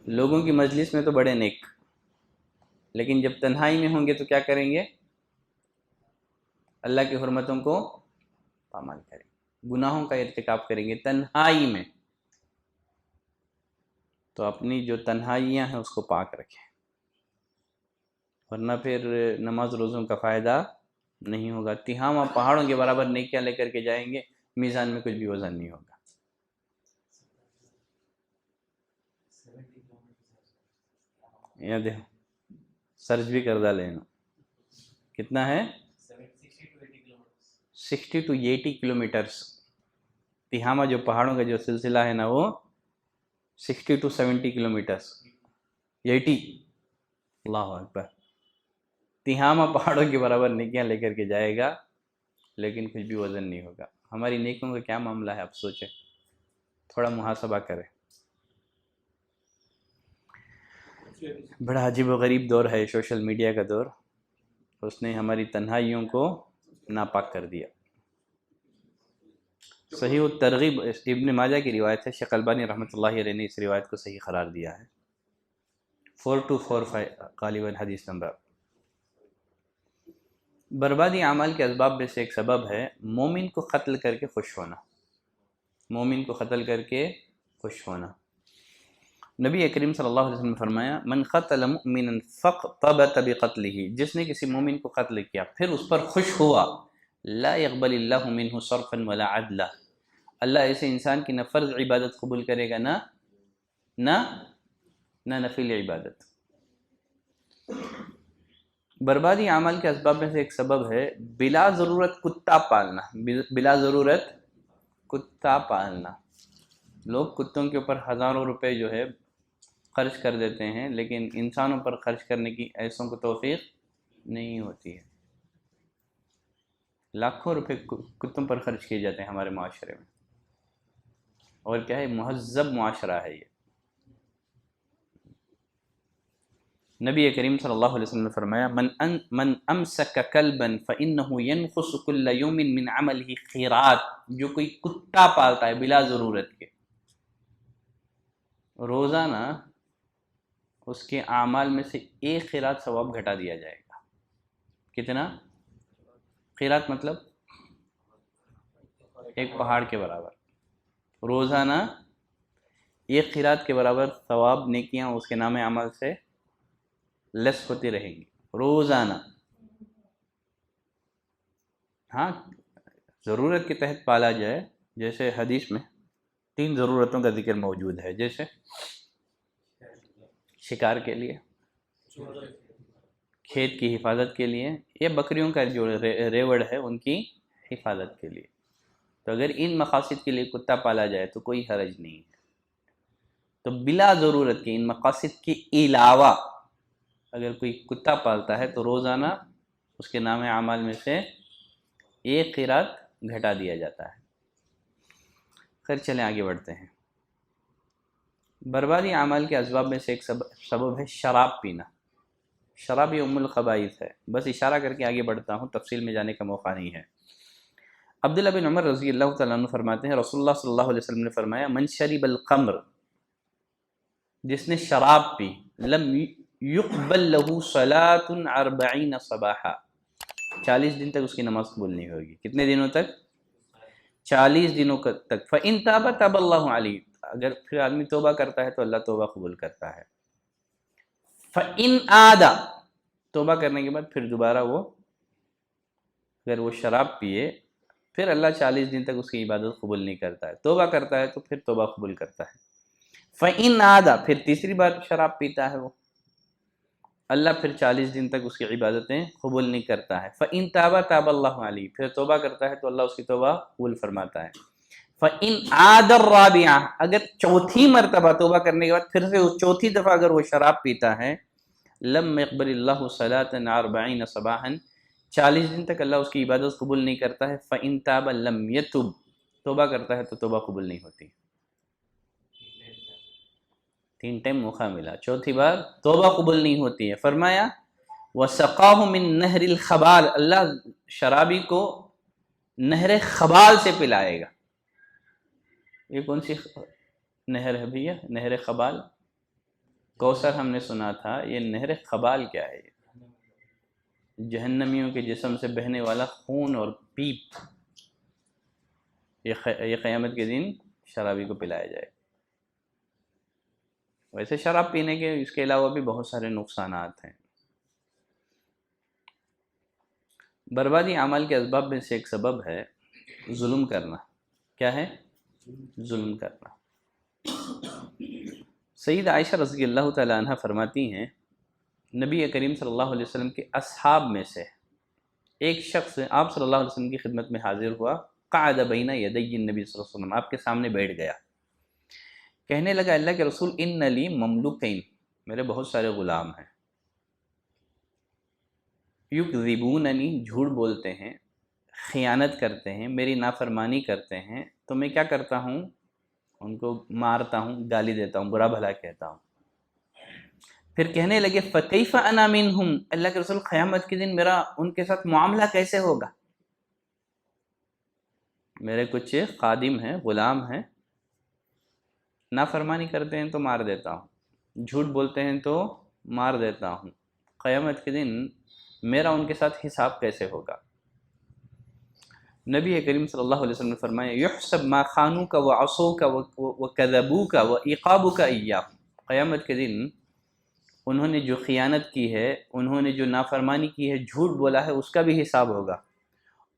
لوگوں کی مجلس میں تو بڑے نیک، لیکن جب تنہائی میں ہوں گے تو کیا کریں گے؟ اللہ کی حرمتوں کو پامال کریں گے، گناہوں کا ارتکاب کریں گے تنہائی میں۔ تو اپنی جو تنہائیاں ہیں اس کو پاک رکھیں، ورنہ پھر نماز روزوں کا فائدہ نہیں ہوگا۔ تہامہ پہاڑوں کے برابر نیکیاں لے کر کے جائیں گے، میزان میں کچھ بھی وزن نہیں ہوگا۔ یہ دیکھو سرچ بھی کر ڈالے نا، کتنا ہے؟ 60 to 80 کلومیٹرز۔ تہامہ جو پہاڑوں کا جو سلسلہ ہے نا وہ 60 to 70 کلومیٹرز، 80، اللہ اکبر۔ تہامہ پہاڑوں کے برابر نیکیاں لے کر کے جائے گا لیکن کچھ بھی وزن نہیں ہوگا۔ ہماری نیکیوں کا کیا معاملہ ہے؟ آپ سوچیں، تھوڑا محاسبہ کریں۔ بڑا عجیب و غریب دور ہے سوشل میڈیا کا دور، اس نے ہماری تنہائیوں کو ناپاک کر دیا۔ صحیح الترغیب ابن ماجہ کی روایت ہے، شیخ البانی رحمۃ اللہ علیہ نے اس روایت کو صحیح قرار دیا ہے، 4245 غالباً حدیث نمبر۔ بربادی اعمال کے اسباب میں سے ایک سبب ہے مومن کو قتل کر کے خوش ہونا، مومن کو قتل کر کے خوش ہونا۔ نبی کریم صلی اللہ علیہ وسلم نے فرمایا من قتل مؤمنا فاقتبط بقتله، جس نے کسی مومن کو قتل کیا پھر اس پر خوش ہوا، لا يقبل اللہ منہ صرفا ولا عدلا، اللہ ایسے انسان کی نہ فرض عبادت قبول کرے گا نہ نفل عبادت۔ بربادی اعمال کے اسباب میں سے ایک سبب ہے بلا ضرورت کتا پالنا، بلا ضرورت کتا پالنا۔ لوگ کتوں کے اوپر ہزاروں روپے جو ہے خرچ کر دیتے ہیں، لیکن انسانوں پر خرچ کرنے کی ایسوں کو توفیق نہیں ہوتی ہے۔ لاکھوں روپے کتوں پر خرچ کیے جاتے ہیں ہمارے معاشرے میں، اور کیا ہے، مہذب معاشرہ ہے یہ۔ نبی کریم صلی اللہ علیہ وسلم نے فرمایا من امسک کلبا فانه ينقص كل يوم من عمله قيراط، جو کوئی کتا پالتا ہے بلا ضرورت کے، روزانہ اس کے اعمال میں سے ایک قرات ثواب گھٹا دیا جائے گا. کتنا قرات؟ مطلب ایک پہاڑ کے برابر. روزانہ ایک قرات کے برابر ثواب نیکیاں اس کے نام عمل سے لیس ہوتی رہیں گی روزانہ. ہاں ضرورت کے تحت پالا جائے. جیسے حدیث میں 3 ضرورتوں کا ذکر موجود ہے، جیسے شکار کے لیے، کھیت کی حفاظت کے لیے، یا بکریوں کا جو ریوڑ ہے ان کی حفاظت کے لیے. تو اگر ان مقاصد کے لیے کتا پالا جائے تو کوئی حرج نہیں ہے. تو بلا ضرورت کے ان مقاصد کے علاوہ اگر کوئی کتا پالتا ہے تو روزانہ اس کے نام اعمال میں سے ایک قرات گھٹا دیا جاتا ہے. خیر چلیں آگے بڑھتے ہیں. بربادی اعمال کے اسباب میں سے ایک سبب ہے شراب پینا. شراب یہ ام الخبائث ہے. بس اشارہ کر کے آگے بڑھتا ہوں، تفصیل میں جانے کا موقع نہیں ہے. عبداللہ بن عمر رضی اللہ تعالیٰ عنہ فرماتے ہیں رسول اللہ صلی اللہ علیہ وسلم نے فرمایا من شرب الخمر، جس نے شراب پی، لم یقبل له صلاۃ 40 صباحا، 40 دن تک اس کی نماز قبول نہیں ہوگی. کتنے دنوں تک؟ 40 دنوں تک. فإن تاب تاب اللہ علیہ، اگر پھر آدمی توبہ کرتا ہے تو اللہ توبہ قبول کرتا ہے. فإن عاد، توبہ کرنے کے بعد پھر دوبارہ وہ اگر وہ شراب پیے پھر اللہ 40 دن تک اس کی عبادت قبول نہیں کرتا ہے. توبہ کرتا ہے تو پھر توبہ قبول کرتا ہے. فإن عاد، پھر تیسری بار شراب پیتا ہے وہ، اللہ پھر 40 دن تک اس کی عبادتیں قبول نہیں کرتا ہے. فإن تاب تاب اللہ علیہ، پھر توبہ کرتا ہے تو اللہ اس کی توبہ قبول فرماتا ہے. فإن عاد الرابعہ، اگر چوتھی مرتبہ توبہ کرنے کے بعد پھر سے چوتھی دفعہ اگر وہ شراب پیتا ہے، لم يقبل اللہ صلاۃ 40 صباحا، 40 دن تک اللہ اس کی عبادت قبول نہیں کرتا ہے. فإن تاب لم يتب، توبہ کرتا ہے تو توبہ قبول نہیں ہوتی. 3 ٹائم موقع ملا، چوتھی بار توبہ قبول نہیں ہوتی ہے. فرمایا وَسَقَاهُ مِن نَهْرِ الْخَبَالِ، اللہ شرابی کو نہر خبال سے پلائے گا. یہ کون سی نہر ہے بھیا؟ نہر خبال. کوثر ہم نے سنا تھا، یہ نہر خبال کیا ہے؟ جہنمیوں کے جسم سے بہنے والا خون اور پیپ، یہ قیامت کے دن شرابی کو پلایا جائے. ویسے شراب پینے کے اس کے علاوہ بھی بہت سارے نقصانات ہیں. بربادی اعمال کے اسباب میں سے ایک سبب ہے ظلم کرنا. کیا ہے؟ ظلم کرنا. سید عائشہ رضی اللہ تعالیٰ عنہ فرماتی ہیں نبی کریم صلی اللہ علیہ وسلم کے اصحاب میں سے ایک شخص آپ صلی اللہ علیہ وسلم کی خدمت میں حاضر ہوا. قعد بین یدی النبی صلی اللہ علیہ وسلم، آپ کے سامنے بیٹھ گیا. کہنے لگا اللہ کے رسول ان لی مملوکین، میرے بہت سارے غلام ہیں. یکذبوننی، جھوٹ بولتے ہیں، خیانت کرتے ہیں، میری نافرمانی کرتے ہیں، تو میں کیا کرتا ہوں؟ ان کو مارتا ہوں، گالی دیتا ہوں، برا بھلا کہتا ہوں. پھر کہنے لگے فکیف انا منہم، اللہ کے رسول قیامت کے دن میرا ان کے ساتھ معاملہ کیسے ہوگا؟ میرے کچھ خادم ہیں، غلام ہیں، نافرمانی کرتے ہیں تو مار دیتا ہوں، جھوٹ بولتے ہیں تو مار دیتا ہوں، قیامت کے دن میرا ان کے ساتھ حساب کیسے ہوگا؟ نبی کریم صلی اللہ علیہ وسلم نے فرمایا یحسب ما خانوک وعصوک وکذبوک وعقابک ایاہم، قیامت کے دن انہوں نے جو خیانت کی ہے، انہوں نے جو نافرمانی کی ہے، جھوٹ بولا ہے، اس کا بھی حساب ہوگا،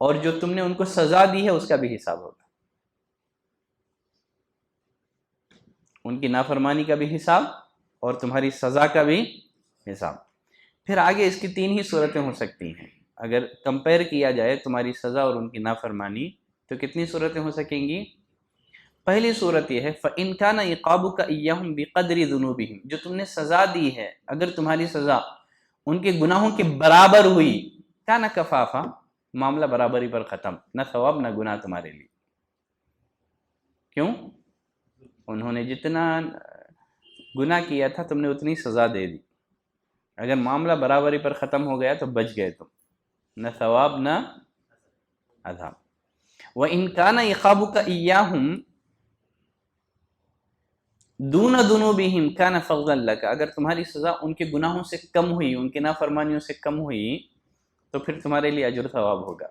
اور جو تم نے ان کو سزا دی ہے اس کا بھی حساب ہوگا. ان کی نافرمانی کا بھی حساب اور تمہاری سزا کا بھی حساب. پھر آگے اس کی 3 ہی صورتیں ہو سکتی ہیں. اگر کمپیئر کیا جائے تمہاری سزا اور ان کی نافرمانی تو کتنی صورتیں ہو سکیں گی؟ پہلی صورت یہ ہے فَإِن كَانَ عِقَابُكَ إِيَّاهُمْ بِقَدْرِ ذُنُوبِهِمْ، جو تم نے سزا دی ہے اگر تمہاری سزا ان کے گناہوں کے برابر ہوئی، كَانَ كَفَافًا، معاملہ برابری پر ختم، نہ ثواب نہ گناہ تمہارے لیے. کیوں؟ انہوں نے جتنا گناہ کیا تھا تم نے اتنی سزا دے دی. اگر معاملہ برابری پر ختم ہو گیا تو بچ گئے تم، نہ ثواب نہ عذاب. وَإِن كَانَ عِقَابُكَ إِيَّاهُمْ دون ذنوبہم کان فضلا لک، اگر تمہاری سزا ان کے گناہوں سے کم ہوئی، ان کی نافرمانیوں سے کم ہوئی تو پھر تمہارے لیے اجر و ثواب ہوگا۔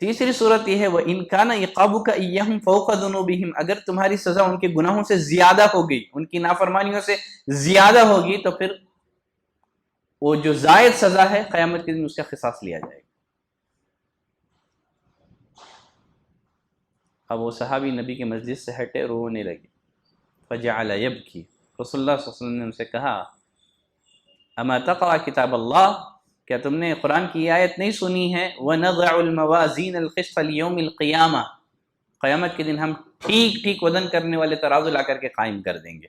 تیسری صورت یہ ہے وَإِن كَانَ عِقَابُكَ إِيَّهُمْ فَوْقَ ذُنُوبِهِمْ، اگر تمہاری سزا ان کے گناہوں سے زیادہ ہو گئی، ان کی نافرمانیوں سے زیادہ ہوگی، تو پھر وہ جو زائد سزا ہے قیامت کے دن اس کا قصاص لیا جائے گا۔ اب وہ صحابی نبی کے مسجد سے ہٹے، رونے لگے، فجعل یبکی، رسول اللہ صلی اللہ علیہ وسلم نے ان سے کہا اما تقرأ کتاب اللہ، کیا تم نے قرآن کی آیت نہیں سنی ہے وَنَضَعُ الْمَوَازِينَ الْقِسْطَ لِيَوْمِ الْقِيَامَةِ، قیامت کے دن ہم ٹھیک ٹھیک وزن کرنے والے ترازو لا کر کے قائم کر دیں گے،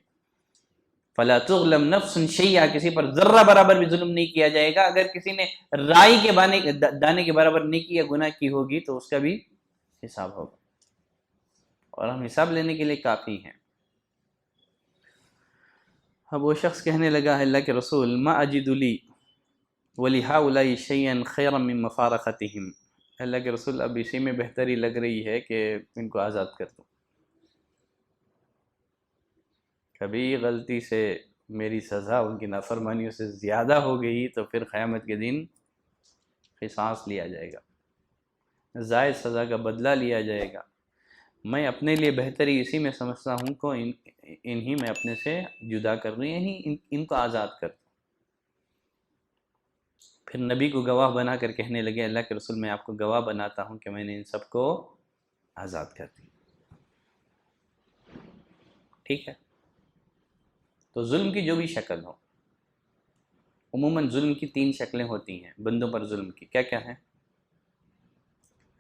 فَلَا تُظْلَمْ نَفْسٌ شَيْئًا، کسی پر ذرہ برابر بھی ظلم نہیں کیا جائے گا، اگر کسی نے رائی کے دانے کے برابر نیکی یا گناہ کی ہوگی تو اس کا بھی حساب ہوگا، اور ہم حساب لینے کے لیے کافی ہیں۔ اب وہ شخص کہنے لگا اللہ کے رسول ما اجد لی وَلِهَؤُلَاءِ شَيْئًا خَيْرًا مِّن مَّفَارَقَتِهِمْ، اللہ کے رسول اب اسی میں بہتری لگ رہی ہے کہ ان کو آزاد کر دوں، کبھی غلطی سے میری سزا ان کی نافرمانیوں سے زیادہ ہو گئی تو پھر قیامت کے دن قصاص لیا جائے گا، زائد سزا کا بدلہ لیا جائے گا، میں اپنے لیے بہتری اسی میں سمجھتا ہوں کہ انہی میں اپنے سے جدا کر دوں، یعنی ان کو آزاد کر دوں۔ پھر نبی کو گواہ بنا کر کہنے لگے اللہ کے رسول میں آپ کو گواہ بناتا ہوں کہ میں نے ان سب کو آزاد کر دیا۔ ٹھیک ہے، تو ظلم کی جو بھی شکل ہو، عموماً ظلم کی 3 شکلیں ہوتی ہیں بندوں پر ظلم کی، کیا کیا ہیں؟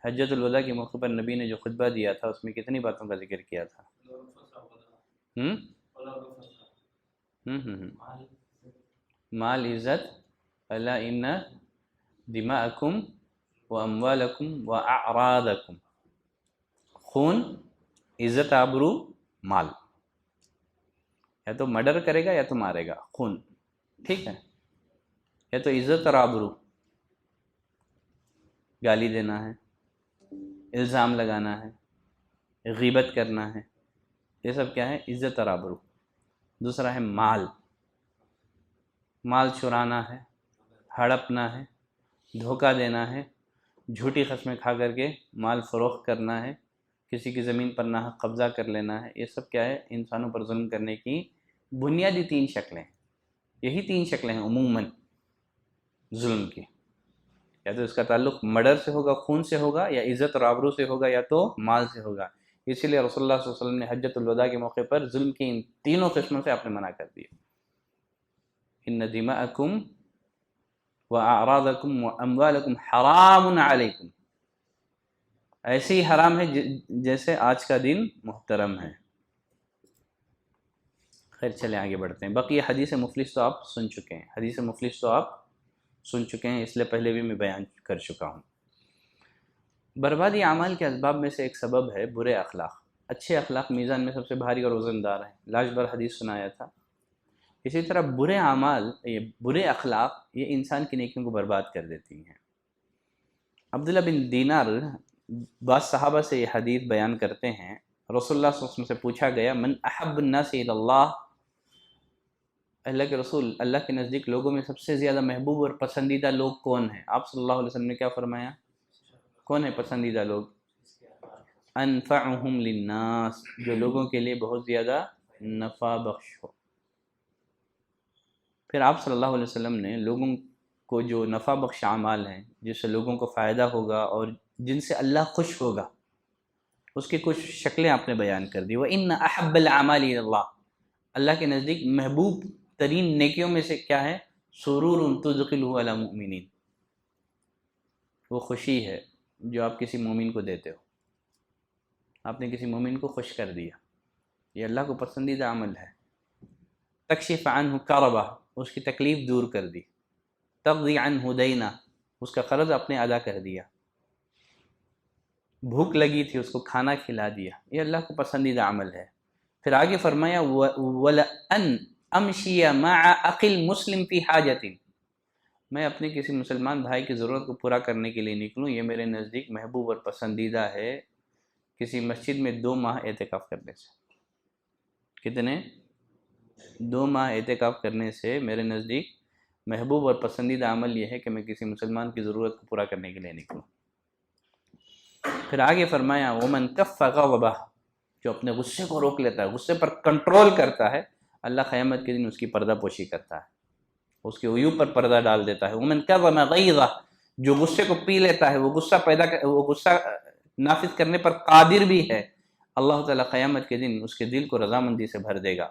حجۃ الوداع کے موقع پر نبی نے جو خطبہ دیا تھا اس میں کتنی باتوں کا ذکر کیا تھا؟ مال، عزت، الا ان دماءکم واموالکم واعراضکم، خون، عزت، آبرو، مال، یا تو مرڈر کرے گا یا تو مارے گا، خون، ٹھیک ہے، یا تو عزت اور آبرو، گالی دینا ہے، الزام لگانا ہے، غیبت کرنا ہے، یہ سب کیا ہے؟ عزت اور آبرو۔ دوسرا ہے مال، مال چرانا ہے، ہڑپنا ہے، دھوکہ دینا ہے، جھوٹی قسمیں کھا کر کے مال فروخت کرنا ہے، کسی کی زمین پر ناحق قبضہ کر لینا ہے، یہ سب کیا ہے؟ انسانوں پر ظلم کرنے کی بنیادی 3 شکلیں، یہی 3 شکلیں ہیں عموماً ظلم کی، یا تو اس کا تعلق مرڈر سے ہوگا، خون سے ہوگا، یا عزت اور آبرو سے ہوگا، یا تو مال سے ہوگا۔ اسی لیے رسول اللہ صلی اللہ علیہ وسلم نے حجۃ الوداع کے موقع پر ظلم کی ان 3 قسموں سے آپ نے منع کر دیا، ان دماءکم واعراضکم واموالکم حرام علیکم، ایسے ہی حرام ہے جیسے آج کا دن محترم ہے۔ خیر چلیں آگے بڑھتے ہیں، باقی حدیث مفلس تو آپ سن چکے ہیں، حدیث مفلس تو آپ سن چکے ہیں، اس لیے پہلے بھی میں بیان کر چکا ہوں۔ بربادی اعمال کے اسباب میں سے ایک سبب ہے برے اخلاق۔ اچھے اخلاق میزان میں سب سے بھاری اور وزندار ہیں، لاج بر حدیث سنایا تھا۔ اسی طرح برے اعمال، یہ برے اخلاق، یہ انسان کی نیکیوں کو برباد کر دیتی ہیں۔ عبداللہ بن دینار بعض صحابہ سے یہ حدیث بیان کرتے ہیں، رسول اللہ صلی اللہ علیہ وسلم سے پوچھا گیا من احب الناس الی اللہ، اللہ کے رسول، اللہ کے نزدیک لوگوں میں سب سے زیادہ محبوب اور پسندیدہ لوگ کون ہیں؟ آپ صلی اللہ علیہ وسلم نے کیا فرمایا؟ کون ہے پسندیدہ لوگ؟ انفعہم للناس، جو لوگوں کے لیے بہت زیادہ نفع بخش ہو۔ پھر آپ صلی اللہ علیہ وسلم نے لوگوں کو جو نفع بخش اعمال ہیں، جس سے لوگوں کو فائدہ ہوگا اور جن سے اللہ خوش ہوگا، اس کی کچھ شکلیں آپ نے بیان کر دی۔ وَإِنَّ أَحَبَّ الْأَعْمَالِ إِلَى اللَّهِ، اللہ کے نزدیک محبوب ترین نیکیوں میں سے کیا ہے؟ سرور تدخلہ علی مؤمنین، وہ خوشی ہے جو آپ کسی مومن کو دیتے ہو، آپ نے کسی مومن کو خوش کر دیا، یہ اللہ کو پسندیدہ عمل ہے۔ تکشف عنہ کربہ، اس کی تکلیف دور کر دی۔ تقضی عنہ دینا، اس کا قرض آپ نے ادا کر دیا۔ بھوک لگی تھی، اس کو کھانا کھلا دیا، یہ اللہ کو پسندیدہ عمل ہے۔ پھر آگے فرمایا وَلَأَنْ أَمْشِيَ مَعَ أَخِي الْمُسْلِمِ فِي حَاجَةٍ، میں اپنے کسی مسلمان بھائی کی ضرورت کو پورا کرنے کے لیے نکلوں، یہ میرے نزدیک محبوب اور پسندیدہ ہے کسی مسجد میں 2 ماہ اعتکاف کرنے سے۔ کتنے 2 ماہ اعتکاف کرنے سے میرے نزدیک محبوب اور پسندیدہ عمل یہ ہے کہ میں کسی مسلمان کی ضرورت کو پورا کرنے کے لیے نکلوں۔ پھر آگے فرمایا ومن کف غضبہ، جو اپنے غصے کو روک لیتا ہے، غصے پر کنٹرول کرتا ہے، اللہ قیامت کے دن اس کی پردہ پوشی کرتا ہے، اس کے عیوب پر پردہ ڈال دیتا ہے۔ ومن کظم غیظہ، جو غصے کو پی لیتا ہے، وہ غصہ نافذ کرنے پر قادر بھی ہے، اللہ تعالیٰ قیامت کے دن اس کے دل کو رضامندی سے بھر دے گا۔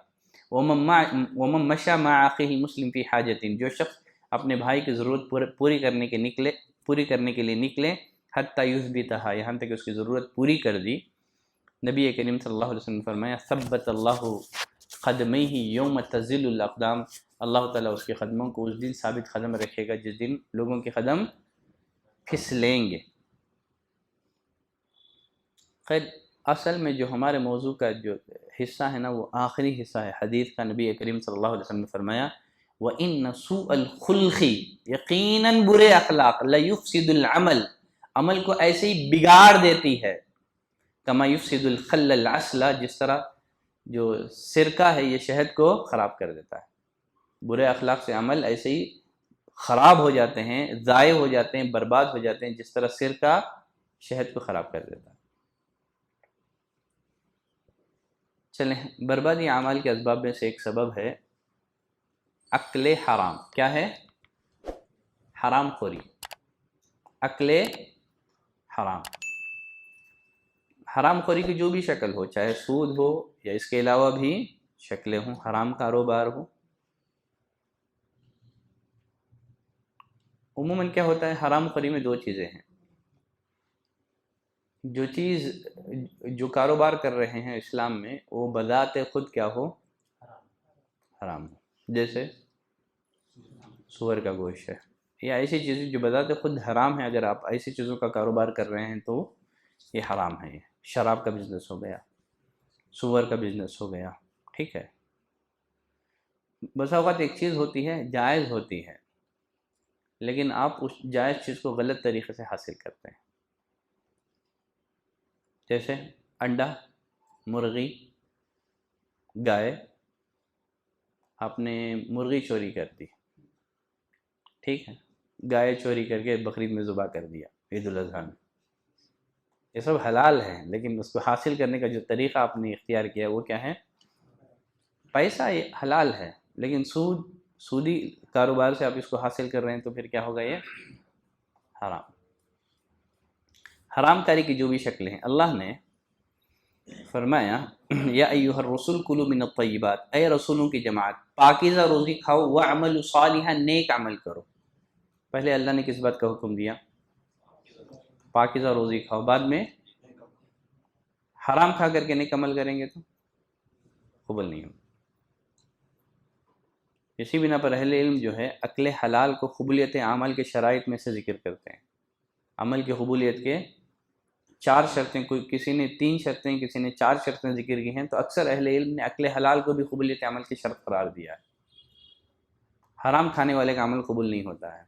ومن مشى مع اخیہ المسلم فی حاجۃ، جو شخص اپنے بھائی کی ضرورت پوری کرنے کے لیے نکلے، حتی یثبتھا، یہاں تک کہ اس کی ضرورت پوری کر دی، نبی کریم صلی اللہ علیہ وسلم نے فرمایا ثبت اللہ قدمیہ یوم تزل الاقدام، اللہ تعالیٰ اس کے قدموں کو اس دن ثابت قدم رکھے گا جس دن لوگوں کے قدم پھسلیں گے۔ خیر اصل میں جو ہمارے موضوع کا جو حصہ ہے نا، وہ آخری حصہ ہے حدیث کا۔ نبی کریم صلی اللہ علیہ وسلم نے فرمایا وَإِنَّ سُوءَ الْخُلْقِ، یقیناً برے اخلاق لَيُفْسِدُ الْعَمَلِ، عمل کو ایسے ہی بگاڑ دیتی ہے، کما یفسد الخل العسل، جس طرح جو سرکہ ہے یہ شہد کو خراب کر دیتا ہے۔ برے اخلاق سے عمل ایسے ہی خراب ہو جاتے ہیں، ضائع ہو جاتے ہیں، برباد ہو جاتے ہیں، جس طرح سرکہ شہد کو خراب کر دیتا ہے۔ چلیں، بربادی اعمال کے اسباب میں سے ایک سبب ہے اکل حرام۔ کیا ہے؟ حرام خوری، اکل حرام۔ حرام خوری کی جو بھی شکل ہو، چاہے سود ہو یا اس کے علاوہ بھی شکلیں ہوں، حرام کاروبار ہو۔ عموماً کیا ہوتا ہے، حرام خوری میں 2 چیزیں ہیں۔ جو کاروبار کر رہے ہیں اسلام میں، وہ بذات خود کیا ہو، حرام ہو، جیسے سور کا گوشت ہے، یا ایسی چیزیں جو بذات خود حرام ہے، اگر آپ ایسی چیزوں کا کاروبار کر رہے ہیں تو یہ حرام ہے۔ شراب کا بزنس ہو گیا، سور کا بزنس ہو گیا، ٹھیک ہے۔ بس اوقات ایک چیز ہوتی ہے جائز ہوتی ہے، لیکن آپ اس جائز چیز کو غلط طریقے سے حاصل کرتے ہیں، جیسے انڈا، مرغی، گائے۔ آپ نے مرغی چوری کر دی، ٹھیک ہے، گائے چوری کر کے بقرعید میں ذبح کر دیا، عید الاضحیٰ میں۔ یہ سب حلال ہے، لیکن اس کو حاصل کرنے کا جو طریقہ آپ نے اختیار کیا وہ کیا ہے؟ پیسہ یہ حلال ہے، لیکن سودی کاروبار سے آپ اس کو حاصل کر رہے ہیں، تو پھر کیا ہوگا؟ یہ حرام۔ حرام کاری کی جو بھی شکلیں ہیں، اللہ نے فرمایا یا ایھا الرسل کلوا من الطیبات، اے رسولوں کی جماعت پاکیزہ روزی کھاؤ، وعملوا صالحا، نیک عمل کرو۔ پہلے اللہ نے کس بات کا حکم دیا؟ پاکیزہ روزی کھاؤ، بعد میں حرام کھا کر کے نیک عمل کریں گے تو قبول نہیں ہوگا۔ اسی بنا پر اہل علم جو ہے اکل حلال کو قبولیت عمل کے شرائط میں سے ذکر کرتے ہیں۔ عمل کی قبولیت کے 4 شرطیں، کسی نے 3 شرطیں، کسی نے 4 شرطیں ذکر کی ہیں، تو اکثر اہل علم نے اکل حلال کو بھی قبولیت عمل کی شرط قرار دیا ہے۔ حرام کھانے والے کا عمل قبول نہیں ہوتا ہے۔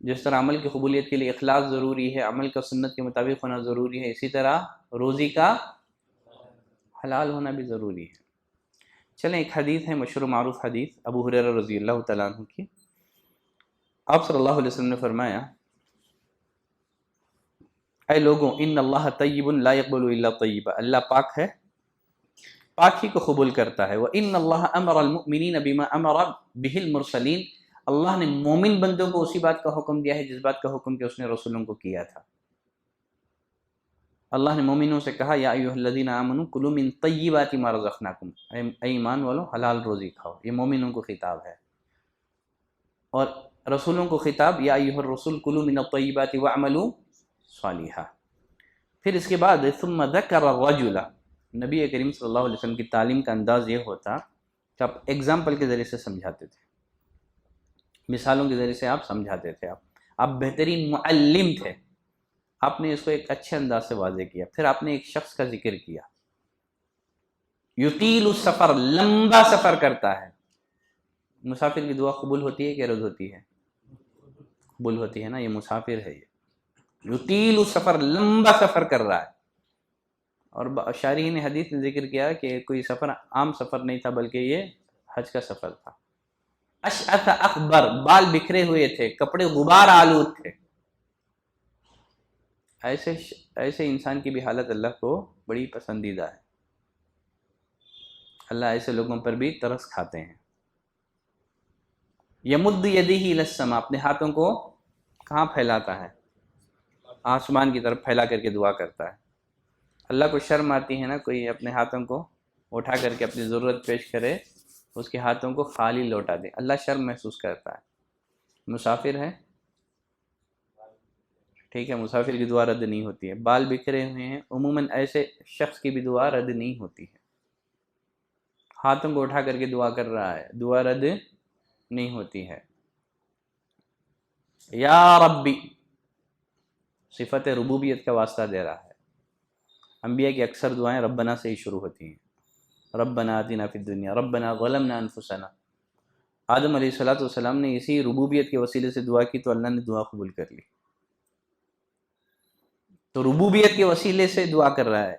جس طرح عمل کی قبولیت کے لیے اخلاص ضروری ہے، عمل کا سنت کے مطابق ہونا ضروری ہے، اسی طرح روزی کا حلال ہونا بھی ضروری ہے۔ چلیں، ایک حدیث ہے مشہور معروف حدیث ابو ہریرہ رضی اللہ تعالیٰ عنہ کی۔ آپ صلی اللہ علیہ وسلم نے فرمایا اے لوگوں، ان اللہ طیب لا یقبل الا طیبا، اللہ پاک ہے، پاک ہی کو قبول کرتا ہے۔ وان اللہ امر المؤمنین بما امر به المرسلین، اللہ نے مومن بندوں کو اسی بات کا حکم دیا ہے جس بات کا حکم کہ اس نے رسولوں کو کیا تھا۔ اللہ نے مومنوں سے کہا یا ایھا الذین آمنوا کلوا من طیبات ما رزقناکم، اے ایمان والو حلال روزی کھاؤ، یہ مومنوں کو خطاب ہے۔ اور رسولوں کو خطاب یا ایھا الرسل کلوا من الطیبات واعملوا صالحا۔ پھر اس کے بعد ثم ذکر الرجل، نبی کریم صلی اللہ علیہ وسلم کی تعلیم کا انداز یہ ہوتا کہ آپ ایگزامپل کے ذریعے سے سمجھاتے تھے، مثالوں کے ذریعے سے آپ سمجھاتے تھے، آپ بہترین معلم تھے۔ آپ نے اس کو ایک اچھے انداز سے واضح کیا۔ پھر آپ نے ایک شخص کا ذکر کیا، یطیل السفر، لمبا سفر کرتا ہے۔ مسافر کی دعا قبول ہوتی ہے کہ رد ہوتی ہے؟ قبول ہوتی ہے نا، یہ مسافر ہے، یہ یطیل السفر، لمبا سفر کر رہا ہے۔ اور شارحین نے حدیث نے ذکر کیا کہ کوئی سفر عام سفر نہیں تھا بلکہ یہ حج کا سفر تھا۔ اشعث اکبر، بال بکھرے ہوئے تھے، کپڑے غبار آلود تھے۔ ایسے انسان کی بھی حالت اللہ کو بڑی پسندیدہ ہے، اللہ ایسے لوگوں پر بھی ترس کھاتے ہیں۔ یمد یدہ الی السماء، اپنے ہاتھوں کو کہاں پھیلاتا ہے؟ آسمان کی طرف پھیلا کر کے دعا کرتا ہے۔ اللہ کو شرم آتی ہے نا کوئی اپنے ہاتھوں کو اٹھا کر کے اپنی ضرورت پیش کرے، اس کے ہاتھوں کو خالی لوٹا دے، اللہ شرم محسوس کرتا ہے۔ مسافر ہے، ٹھیک ہے، مسافر کی دعا رد نہیں ہوتی ہے۔ بال بکھرے ہوئے ہیں، عموماً ایسے شخص کی بھی دعا رد نہیں ہوتی ہے۔ ہاتھوں کو اٹھا کر کے دعا کر رہا ہے، دعا رد نہیں ہوتی ہے۔ یا ربی، صفت ربوبیت کا واسطہ دے رہا ہے۔ انبیاء کی اکثر دعائیں ربنا سے ہی شروع ہوتی ہیں، ربنا آتنا فی الدنیا، ربنا ظلمنا انفسنا۔ آدم علیہ السلام نے اسی ربوبیت کے وسیلے سے دعا کی تو اللہ نے دعا قبول کر لی۔ تو ربوبیت کے وسیلے سے دعا کر رہا ہے،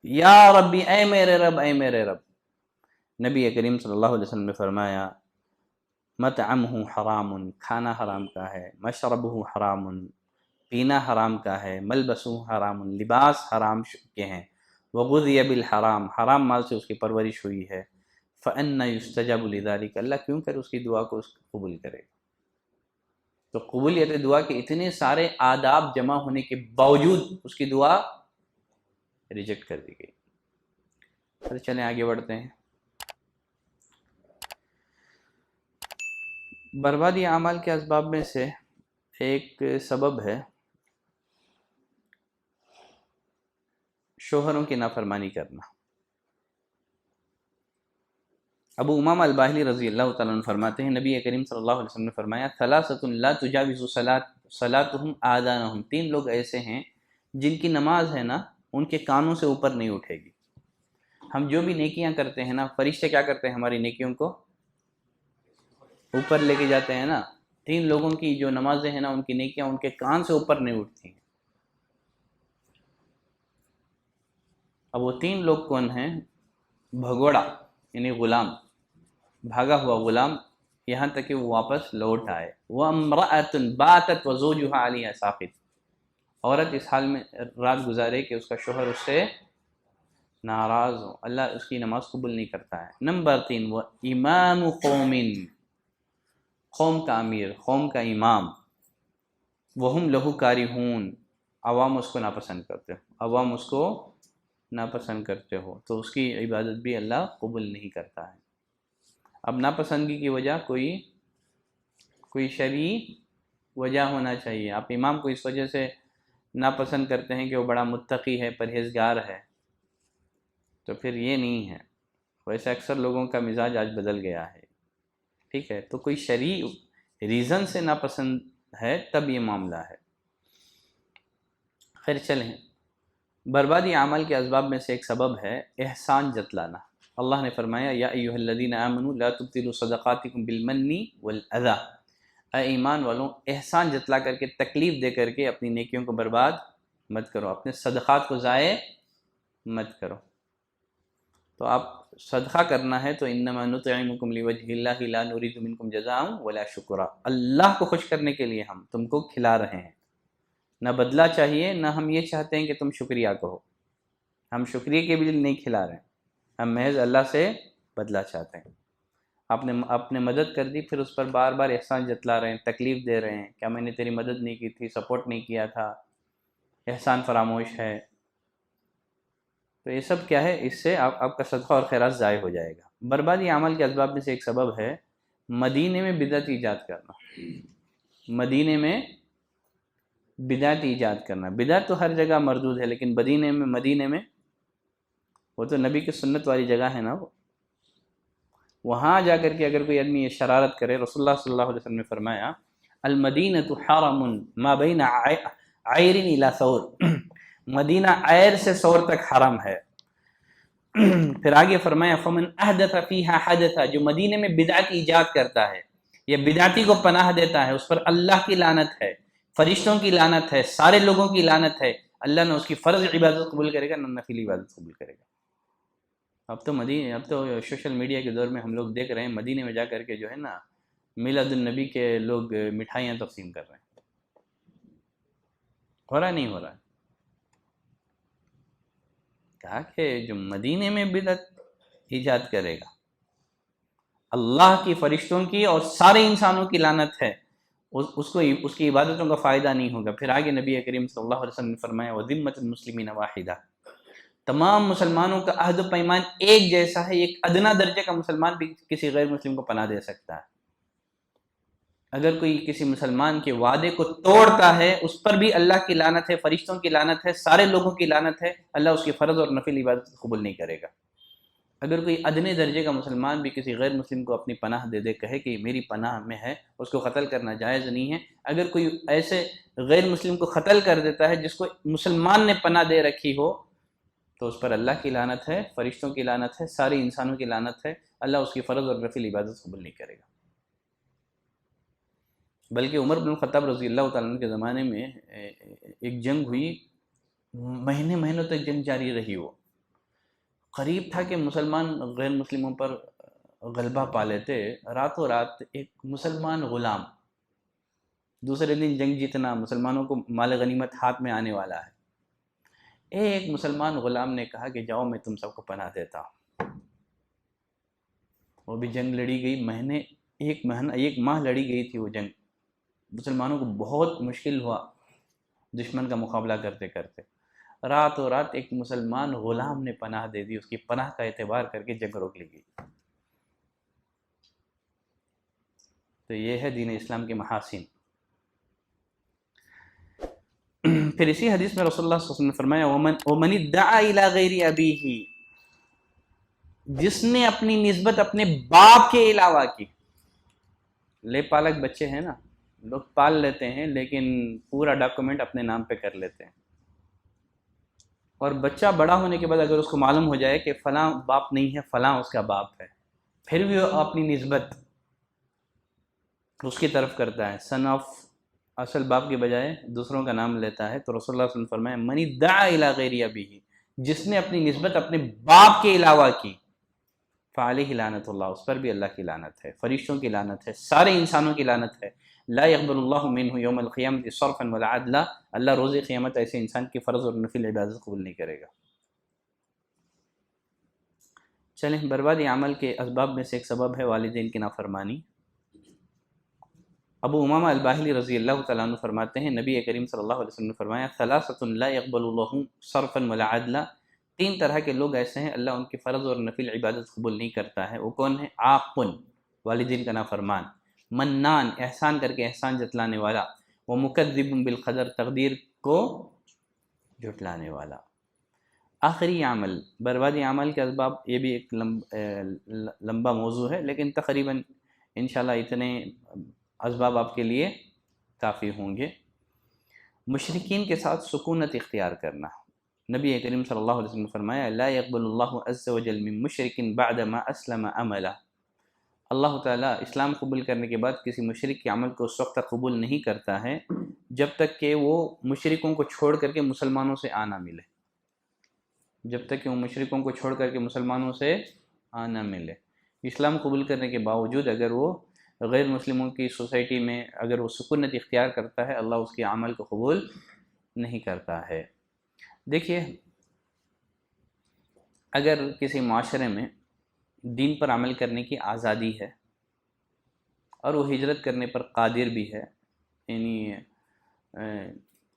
یا ربی، اے میرے رب، اے میرے رب۔ نبی کریم صلی اللہ علیہ وسلم نے فرمایا مطعمہ حرام، کھانا حرام کا ہے، مشربہ حرام، پینا حرام کا ہے، ملبسہ حرام، لباس حرام کے ہیں، وغذی بالحرام، حرام مال سے اس کی پرورش ہوئی ہے، فأنى يستجاب لذلك، اللہ کیوں کر اس کی دعا کو قبول کرے گا؟ تو قبولیت دعا کے اتنے سارے آداب جمع ہونے کے باوجود اس کی دعا ریجیکٹ کر دی گئی۔ پھر چلیں آگے بڑھتے ہیں۔ بربادی اعمال کے اسباب میں سے ایک سبب ہے شوہروں کی نافرمانی کرنا۔ ابو امامہ الباہلی رضی اللہ تعالیٰ عنہ فرماتے ہیں نبی کریم صلی اللہ علیہ وسلم نے فرمایا ثلاثۃ لا تجاوز صلاتهم آذانهم، تین لوگ ایسے ہیں جن کی نماز ہے نا ان کے کانوں سے اوپر نہیں اٹھے گی۔ ہم جو بھی نیکیاں کرتے ہیں نا، فرشتے کیا کرتے ہیں؟ ہماری نیکیوں کو اوپر لے کے جاتے ہیں نا۔ تین لوگوں کی جو نمازیں ہیں نا ان کی نیکیاں ان کے کان سے اوپر نہیں اٹھتی ہیں۔ اب وہ تین لوگ کون ہیں؟ بھگوڑا یعنی غلام، بھاگا ہوا غلام، یہاں تک کہ وہ واپس لوٹ آئے۔ وَامْرَأَةٌ بَاتَتْ وَزَوْجُهَا عَلَيْهَا سَاخِطٌ، عورت اس حال میں رات گزارے کہ اس کا شوہر اس سے ناراض ہو، اللہ اس کی نماز قبول نہیں کرتا ہے۔ نمبر 3، وہ امام قوم، قوم کا امیر، قوم کا امام، وہم لہو کارہون، عوام اس کو ناپسند کرتے ہو، عوام اس کو ناپسند کرتے ہو تو اس کی عبادت بھی اللہ قبول نہیں کرتا ہے۔ اب ناپسندگی کی وجہ کوئی شرعی وجہ ہونا چاہیے۔ آپ امام کو اس وجہ سے ناپسند کرتے ہیں کہ وہ بڑا متقی ہے، پرہیزگار ہے، تو پھر یہ نہیں ہے۔ ویسے اکثر لوگوں کا مزاج آج بدل گیا ہے، ٹھیک ہے، تو کوئی شرعی ریزن سے ناپسند ہے تب یہ معاملہ ہے۔ خیر چلیں، بربادی اعمال کے اسباب میں سے ایک سبب ہے احسان جتلانا۔ اللہ نے فرمایا یا ایھا الذین آمنوا لا تبطلوا صدقاتکم بالمن والاذی، اے ایمان والوں احسان جتلا کر کے، تکلیف دے کر کے اپنی نیکیوں کو برباد مت کرو، اپنے صدقات کو ضائع مت کرو۔ تو آپ صدقہ کرنا ہے تو انما نطعمکم لوجہ اللہ لا نرید منکم جزاء ولا شکرا، اللہ کو خوش کرنے کے لیے ہم تم کو کھلا رہے ہیں، نہ بدلہ چاہیے، نہ ہم یہ چاہتے ہیں کہ تم شکریہ کہو، ہم شکریہ کے بھی نہیں کھلا رہے ہیں، ہم محض اللہ سے بدلہ چاہتے ہیں۔ آپ نے مدد کر دی، پھر اس پر بار بار احسان جتلا رہے ہیں، تکلیف دے رہے ہیں، کیا میں نے تیری مدد نہیں کی تھی، سپورٹ نہیں کیا تھا، احسان فراموش ہے، تو یہ سب کیا ہے؟ اس سے آپ کا صدقہ اور خیرات ضائع ہو جائے گا۔ بربادی عمل کے اسباب میں سے ایک سبب ہے مدینے میں بدعت ایجاد کرنا۔ مدینے میں بدعت ایجاد کرنا، بدعت تو ہر جگہ مردود ہے، لیکن مدینے میں وہ تو نبی کی سنت والی جگہ ہے نا، وہاں جا کر کے اگر کوئی آدمی یہ شرارت کرے، رسول اللہ صلی اللہ علیہ وسلم نے فرمایا المدینۃ حرم ما بین عیر الی ثور، مدینہ عیر سے ثور تک حرم ہے۔ پھر آگے فرمایا فمن احدث فیہا حدثا، جو مدینے میں بدعت ایجاد کرتا ہے یا بدعتی کو پناہ دیتا ہے، اس پر اللہ کی لعنت ہے، فرشتوں کی لعنت ہے، سارے لوگوں کی لعنت ہے، اللہ نہ اس کی فرض عبادت قبول کرے گا نہ نفلی عبادت قبول کرے گا۔ اب تو سوشل میڈیا کے دور میں ہم لوگ دیکھ رہے ہیں مدینے میں جا کر کے جو ہے نا میلاد النبی کے لوگ مٹھائیاں تقسیم کر رہے ہیں۔ ہو رہا نہیں ہو رہا؟ کہا کہ جو مدینے میں بدعت ایجاد کرے گا، اللہ کی، فرشتوں کی اور سارے انسانوں کی لعنت ہے، اس کی عبادتوں کا فائدہ نہیں ہوگا۔ پھر آگے نبی کریم صلی اللہ علیہ وسلم نے فرمایا وَذِمَّةُ الْمُسْلِمِينَ وَاحِدَةٌ، تمام مسلمانوں کا عہد و پیمان ایک جیسا ہے، ایک ادنا درجے کا مسلمان بھی کسی غیر مسلم کو پناہ دے سکتا ہے۔ اگر کوئی کسی مسلمان کے وعدے کو توڑتا ہے اس پر بھی اللہ کی لعنت ہے، فرشتوں کی لعنت ہے، سارے لوگوں کی لعنت ہے، اللہ اس کی فرض اور نفل عبادت قبول نہیں کرے گا۔ اگر کوئی ادنے درجے کا مسلمان بھی کسی غیر مسلم کو اپنی پناہ دے دے، کہے کہ میری پناہ میں ہے، اس کو قتل کرنا جائز نہیں ہے۔ اگر کوئی ایسے غیر مسلم کو قتل کر دیتا ہے جس کو مسلمان نے پناہ دے رکھی ہو تو اس پر اللہ کی لعنت ہے، فرشتوں کی لعنت ہے، سارے انسانوں کی لعنت ہے، اللہ اس کی فرض اور نفل عبادت قبول نہیں کرے گا۔ بلکہ عمر بن الخطاب رضی اللہ تعالیٰ عنہ کے زمانے میں ایک جنگ ہوئی، مہینوں تک جنگ جاری رہی، وہ قریب تھا کہ مسلمان غیر مسلموں پر غلبہ پا لیتے۔ راتوں رات ایک مسلمان غلام، دوسرے دن جنگ جیتنا، مسلمانوں کو مال غنیمت ہاتھ میں آنے والا ہے، ایک مسلمان غلام نے کہا کہ جاؤ میں تم سب کو پناہ دیتا ہوں۔ وہ بھی جنگ لڑی گئی، ایک ماہ لڑی گئی تھی وہ جنگ، مسلمانوں کو بہت مشکل ہوا دشمن کا مقابلہ کرتے کرتے۔ راتوں رات ایک مسلمان غلام نے پناہ دے دی، اس کی پناہ کا اعتبار کر کے جنگ روک لی گئی۔ تو یہ ہے دین اسلام کے محاسن۔ پھر اسی حدیث میں رسول اللہ صلی اللہ علیہ وسلم نے فرمایا وَمَنِ ادَّعَا إِلَىٰ غَيْرِ أَبِيهِ، جس نے اپنی نسبت اپنے باپ کے علاوہ کی۔ لے پالک بچے ہیں نا، لوگ پال لیتے ہیں لیکن پورا ڈاکومنٹ اپنے نام پہ کر لیتے ہیں، اور بچہ بڑا ہونے کے بعد اگر اس کو معلوم ہو جائے کہ فلاں باپ نہیں ہے، فلاں اس کا باپ ہے، پھر بھی وہ اپنی نسبت اس کی طرف کرتا ہے، سن آف اصل باپ کے بجائے دوسروں کا نام لیتا ہے، تو رسول اللہ صلی اللہ علیہ وسلم فرمایا من ادعا الی غیر ابیہ، جس نے اپنی نسبت اپنے باپ کے علاوہ کی، فعلیہ لعنت اللہ، اس پر بھی اللہ کی لعنت ہے، فرشتوں کی لعنت ہے، سارے انسانوں کی لعنت ہے۔ لا يقبل اللہ منہ یوم القیامۃ صرفا ولا عدلا، اللہ روز قیامت ایسے انسان کی فرض اور نفل عبادت قبول نہیں کرے گا۔ چلیں، بربادی عمل کے اسباب میں سے ایک سبب ہے والدین کی نافرمانی۔ ابو امامہ الباہلی رضی اللہ تعالیٰ عنہ فرماتے ہیں نبی کریم صلی اللہ علیہ وسلم نے فرمایا ثلاثۃ لا يقبل اللہ صرفا ولا عدلا، تین طرح کے لوگ ایسے ہیں اللہ ان کی فرض اور نفل عبادت قبول نہیں کرتا ہے۔ وہ کون ہے؟ عاقن، والدین کا نافرمان، منان، احسان کر کے احسان جتلانے والا، وہ مکذب بالقدر، تقدیر کو جھٹلانے والا۔ آخری عمل، بربادی عمل کے اسباب، یہ بھی ایک لمبا موضوع ہے لیکن تقریباً انشاءاللہ اتنے اسباب آپ کے لیے کافی ہوں گے۔ مشرکین کے ساتھ سکونت اختیار کرنا۔ نبی کریم صلی اللہ علیہ وسلم نے فرمایا لا يقبل اللہ عز وجل من مشرک بعد ما اسلم عملا، اللہ تعالیٰ اسلام قبول کرنے کے بعد کسی مشرک کے عمل کو اس وقت تک قبول نہیں کرتا ہے جب تک کہ وہ مشرکوں کو چھوڑ کر کے مسلمانوں سے آنا ملے، جب تک کہ وہ مشرکوں کو چھوڑ کر کے مسلمانوں سے آنا ملے۔ اسلام قبول کرنے کے باوجود اگر وہ غیر مسلموں کی سوسائٹی میں اگر وہ سکونت اختیار کرتا ہے، اللہ اس کے عمل کو قبول نہیں کرتا ہے۔ دیکھیے، اگر کسی معاشرے میں دین پر عمل کرنے کی آزادی ہے اور وہ ہجرت کرنے پر قادر بھی ہے، یعنی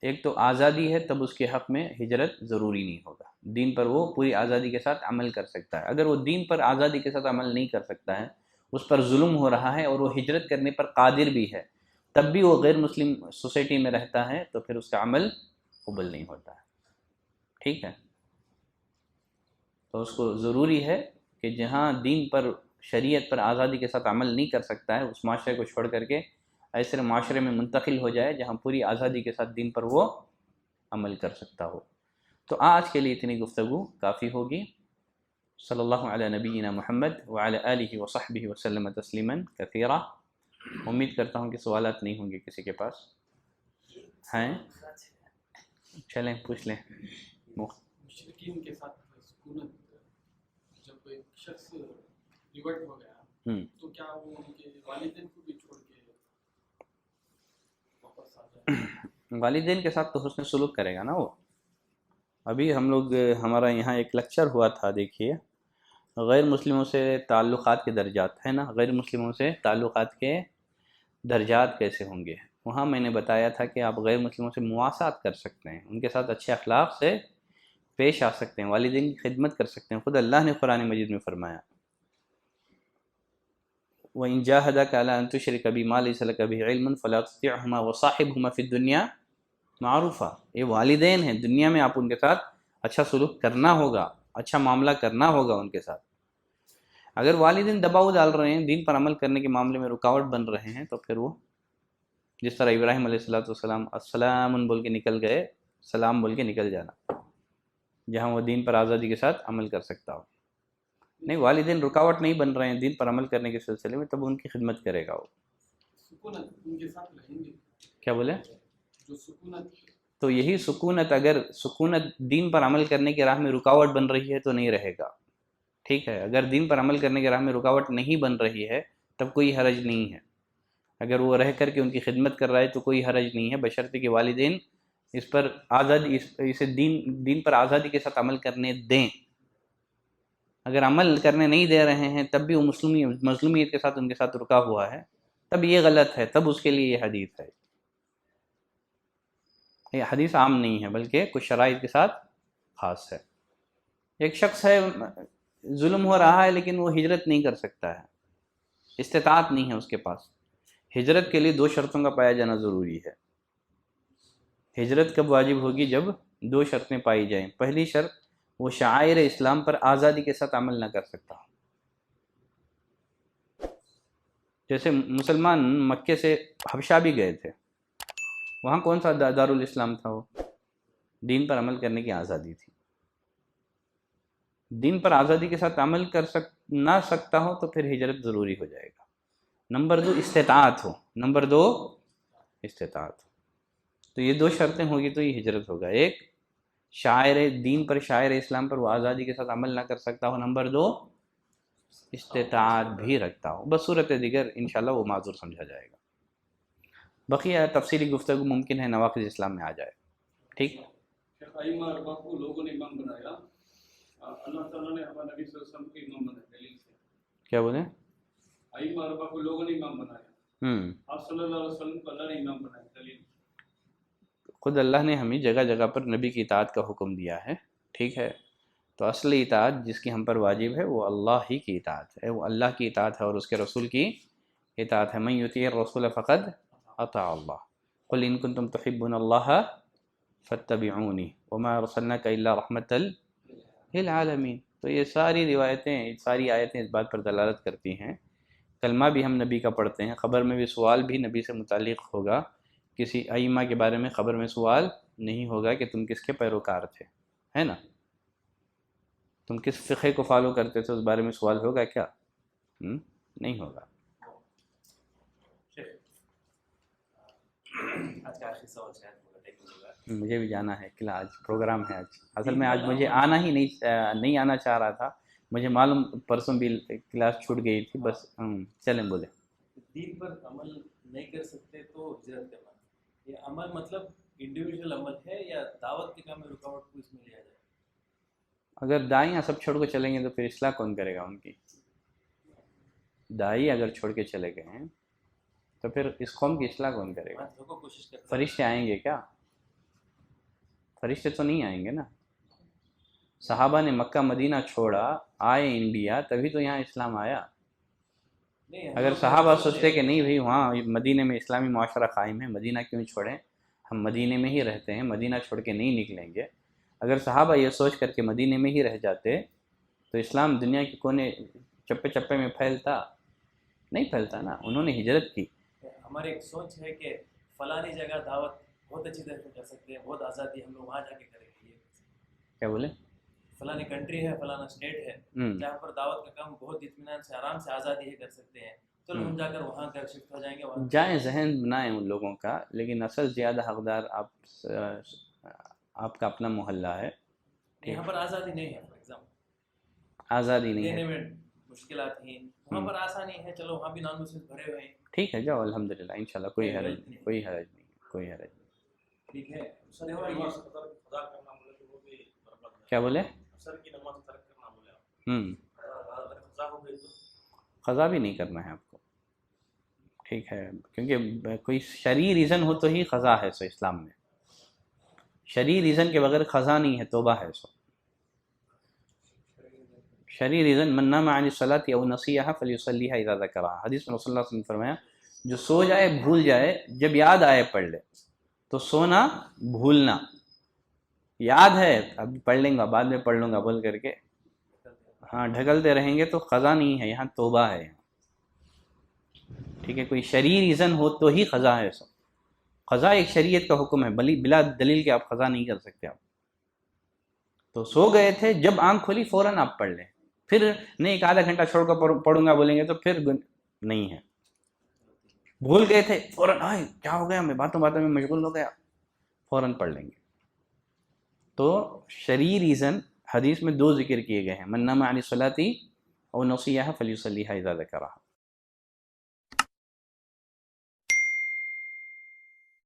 ایک تو آزادی ہے تب اس کے حق میں ہجرت ضروری نہیں ہوگا، دین پر وہ پوری آزادی کے ساتھ عمل کر سکتا ہے۔ اگر وہ دین پر آزادی کے ساتھ عمل نہیں کر سکتا ہے، اس پر ظلم ہو رہا ہے اور وہ ہجرت کرنے پر قادر بھی ہے، تب بھی وہ غیر مسلم سوسائٹی میں رہتا ہے تو پھر اس کا عمل قبول نہیں ہوتا ہے۔ ٹھیک ہے، تو اس کو ضروری ہے کہ جہاں دین پر، شریعت پر آزادی کے ساتھ عمل نہیں کر سکتا ہے، اس معاشرے کو چھوڑ کر کے ایسے معاشرے میں منتقل ہو جائے جہاں پوری آزادی کے ساتھ دین پر وہ عمل کر سکتا ہو۔ تو آج کے لیے اتنی گفتگو کافی ہوگی۔ صلی اللہ علی نبینا محمد وعلی آلہ وصحبہ وسلم تسلیما کثیرا۔ امید کرتا ہوں کہ سوالات نہیں ہوں گے کسی کے پاس ہیں؟ چلیں پوچھ لیں. مشرکین کے ساتھ سکونت جب ایک شخص ریورٹ ہو گیا تو کیا وہ ان کے والدین کو بھی چھوڑ کے واپس آ جائے؟ والدین کے ساتھ تو حسن سلوک کرے گا نا وہ. ابھی ہم لوگ ہمارا یہاں ایک لیکچر ہوا تھا، دیکھیے غیر مسلموں سے تعلقات کے درجات ہے نا، غیر مسلموں سے تعلقات کے درجات کیسے ہوں گے. وہاں میں نے بتایا تھا کہ آپ غیر مسلموں سے مواسات کر سکتے ہیں، ان کے ساتھ اچھے اخلاق سے پیش آ سکتے ہیں، والدین کی خدمت کر سکتے ہیں. خود اللہ نے قرآن مجید میں فرمایا وَإِن جَاهَدَكَ عَلَىٰ أَن تُشْرِكَ بِي مَا لَيْسَ لَكَ بِهِ عِلْمٌ فَلَا تُطِعْهُمَا وَصَاحِبْهُمَا فِي الدُّنْيَا مَعْرُوفًا. یہ والدین ہیں، دنیا میں آپ ان کے ساتھ اچھا سلوک کرنا ہوگا، اچھا معاملہ کرنا ہوگا ان کے ساتھ. اگر والدین دباؤ ڈال رہے ہیں، دین پر عمل کرنے کے معاملے میں رکاوٹ بن رہے ہیں، تو پھر وہ جس طرح ابراہیم علیہ السلام السلام بول کے نکل گئے، سلام بول کے نکل جانا، جہاں وہ دین پر آزادی کے ساتھ عمل کر سکتا ہو. نہیں، والدین رکاوٹ نہیں بن رہے ہیں دین پر عمل کرنے کے سلسلے میں، تب ان کی خدمت کرے گا وہ. سکونت ان کے ساتھ رہیں گے. کیا بولے؟ جو سکونت، تو یہی سکونت، اگر سکونت دین پر عمل کرنے کی راہ میں رکاوٹ بن رہی ہے تو نہیں رہے گا. ٹھیک ہے، اگر دین پر عمل کرنے کی راہ میں رکاوٹ نہیں بن رہی ہے تب کوئی حرج نہیں ہے. اگر وہ رہ کر کے ان کی خدمت کر رہا ہے تو کوئی حرج نہیں ہے، بشرطے کہ والدین اس پر آزادی، اسے دین پر آزادی کے ساتھ عمل کرنے دیں. اگر عمل کرنے نہیں دے رہے ہیں تب بھی وہ مظلومیت کے ساتھ ان کے ساتھ رکا ہوا ہے، تب یہ غلط ہے، تب اس کے لیے یہ حدیث ہے. یہ حدیث عام نہیں ہے بلکہ کچھ شرائط کے ساتھ خاص ہے. ایک شخص ہے، ظلم ہو رہا ہے لیکن وہ ہجرت نہیں کر سکتا ہے، استطاعت نہیں ہے اس کے پاس. ہجرت کے لیے 2 شرطوں کا پایا جانا ضروری ہے. ہجرت کب واجب ہوگی؟ جب 2 شرطیں پائی جائیں. پہلی شرط، وہ شعائر اسلام پر آزادی کے ساتھ عمل نہ کر سکتا. جیسے مسلمان مکے سے حبشہ بھی گئے تھے، وہاں کون سا دارالاسلام تھا؟ وہ دین پر عمل کرنے کی آزادی تھی. دین پر آزادی کے ساتھ عمل نہ سکتا ہو تو پھر ہجرت ضروری ہو جائے گا. نمبر 2، استطاعت ہو. نمبر 2، استطاعت ہو. تو یہ 2 شرطیں ہوگی تو یہ ہجرت ہوگا. ایک، شاعر دین پر، شاعر اسلام پر وہ آزادی کے ساتھ عمل نہ کر سکتا ہو. نمبر 2، استطاعت بھی رکھتا ہو. بس صورت دیگر انشاءاللہ وہ معذور سمجھا جائے گا. بقیہ تفصیلی گفتگو ممکن ہے نواقض اسلام میں آ جائے. ٹھیک. ائمہ اربعہ کو لوگوں نے امام بنایا، اللہ تعالیٰ نے ہمارے نبی صلی اللہ علیہ وسلم کو امام بنایا. دلیل سے کیا بولیں؟ ائمہ اربعہ کو لوگوں نے امام بنایا، آپ صلی اللہ علیہ وسلم کو اللہ نے امام بنایا. دلیل خود اللہ نے ہمیں جگہ جگہ پر نبی کی اطاعت کا حکم دیا ہے. ٹھیک ہے، تو اصل اطاعت جس کی ہم پر واجب ہے وہ اللہ ہی کی اطاعت ہے، وہ اللہ کی اطاعت ہے اور اس کے رسول کی اطاعت ہے. من یطیع الرسول فقد اطاع اللہ، قل ان کنتم تحبون اللہ فاتبعونی وما ارسلناک الا رحمۃ للعالمین. تو یہ ساری روایتیں، ساری آیتیں اس بات پر دلالت کرتی ہیں. کلمہ بھی ہم نبی کا پڑھتے ہیں، خبر میں بھی سوال بھی نبی سے متعلق ہوگا. کسی ائمہ کے بارے میں خبر میں سوال نہیں ہوگا کہ تم کس کے پیروکار تھے، ہے نا، تم کس فقہ کو فالو کرتے تھے، اس بارے میں سوال ہوگا کیا؟ نہیں ہوگا. مجھے بھی جانا ہے کلاس، پروگرام ہے آج. اصل میں آج مجھے آنا ہی نہیں آنا چاہ رہا تھا، مجھے معلوم پرسوں بھی کلاس چھوٹ گئی تھی. بس چلیں بولے. دین پر عمل نہیں کر سکتے تو ہجرت کرنا، یہ عمل مطلب انڈیویجول عمل ہے یا دعوت کے کام میں رکاوٹ کو اس میں لیا جائے؟ اگر دائیاں سب چھوڑ کے چلیں گے تو پھر اصلاح کون کرے گا ان کی؟ دائی اگر چھوڑ کے چلے گئے ہیں تو پھر اس قوم کی اصلاح کون کرے گا؟ فرشتے آئیں گے کیا؟ فرشتے تو نہیں آئیں گے نا. صحابہ نے مکہ مدینہ چھوڑا، آئے انڈیا، تبھی تو یہاں اسلام آیا. اگر صحابہ سوچتے کہ نہیں بھائی وہاں مدینہ میں اسلامی معاشرہ قائم ہے، مدینہ کیوں چھوڑیں، ہم مدینہ میں ہی رہتے ہیں، مدینہ چھوڑ کے نہیں نکلیں گے، اگر صحابہ یہ سوچ کر کے مدینہ میں ہی رہ جاتے تو اسلام دنیا کے کونے چپے چپے میں پھیلتا نہیں پھیلتا نا. انہوں نے ہجرت کی. ہماری ایک سوچ ہے کہ فلانی جگہ دعوت بہت اچھی طرح سے کر سکتے ہیں، بہت آزادی، ہم لوگ وہاں جا کے کریں گے. کیا بولے؟ فلانی کنٹری ہے، فلانا اسٹیٹ ہے جہاں پر دعوت کا کام بہت اطمینان سے، آرام سے، آزادی ہے کر سکتے ہیں، تو ہم جا کر وہاں کا شفٹ ہو جائیں گے. جائیں ذہن بنائیں ان لوگوں کا، لیکن اصل زیادہ حقدار آپ کا اپنا محلہ ہے، یہاں پر آزادی نہیں ہے، فار ایگزامپل آزادی نہیں دینے ہے، میں مشکلات ہیں، وہاں پر آسانی ہے، چلو وہاں بھی نان مسلم بھرے ہوئے ہیں، ٹھیک ہے جاؤ الحمدللہ انشاءاللہ، کوئی حرج نہیں، کوئی حرج نہیں، کوئی حرج نہیں. ٹھیک ہے. کیا بولے؟ قضا بھی نہیں کرنا ہے آپ کو، ٹھیک ہے، کیونکہ کوئی شرعی ریزن ہو تو ہی قضا ہے. سو اسلام میں شرعی ریزن کے بغیر قضا نہیں ہے، توبہ ہے. سو شرعی ریزن من نام عن الصلاۃ او نسیھا فلیصلیھا اذا ذکرھا، حدیث میں رسول اللہ صلی اللہ علیہ وسلم نے فرمایا جو سو جائے بھول جائے، جب یاد آئے پڑھ لے. تو سونا بھولنا، یاد ہے اب پڑھ لیں گا بعد میں پڑھ لوں گا بول کر کے ہاں ڈھکلتے رہیں گے تو قضا نہیں ہے، یہاں توبہ ہے. ٹھیک ہے، کوئی شرعی ریزن ہو تو ہی قضا ہے. سو قضا ایک شریعت کا حکم ہے، بلا دلیل کے آپ قضا نہیں کر سکتے. آپ تو سو گئے تھے، جب آنکھ کھولی فوراً آپ پڑھ لیں، پھر نہیں ایک آدھا گھنٹہ چھوڑ کر پڑھوں گا بولیں گے تو پھر نہیں ہے. بھول گئے تھے فوراً آئے کیا ہو گیا، میں باتوں میں مشغول ہو گیا، فوراً پڑھ لیں گے. تو شرعی ریزن حدیث میں 2 ذکر کیے گئے ہیں، من نام عن الصلاۃ او نسیھا فلیصلیھا اذا ذکرھا.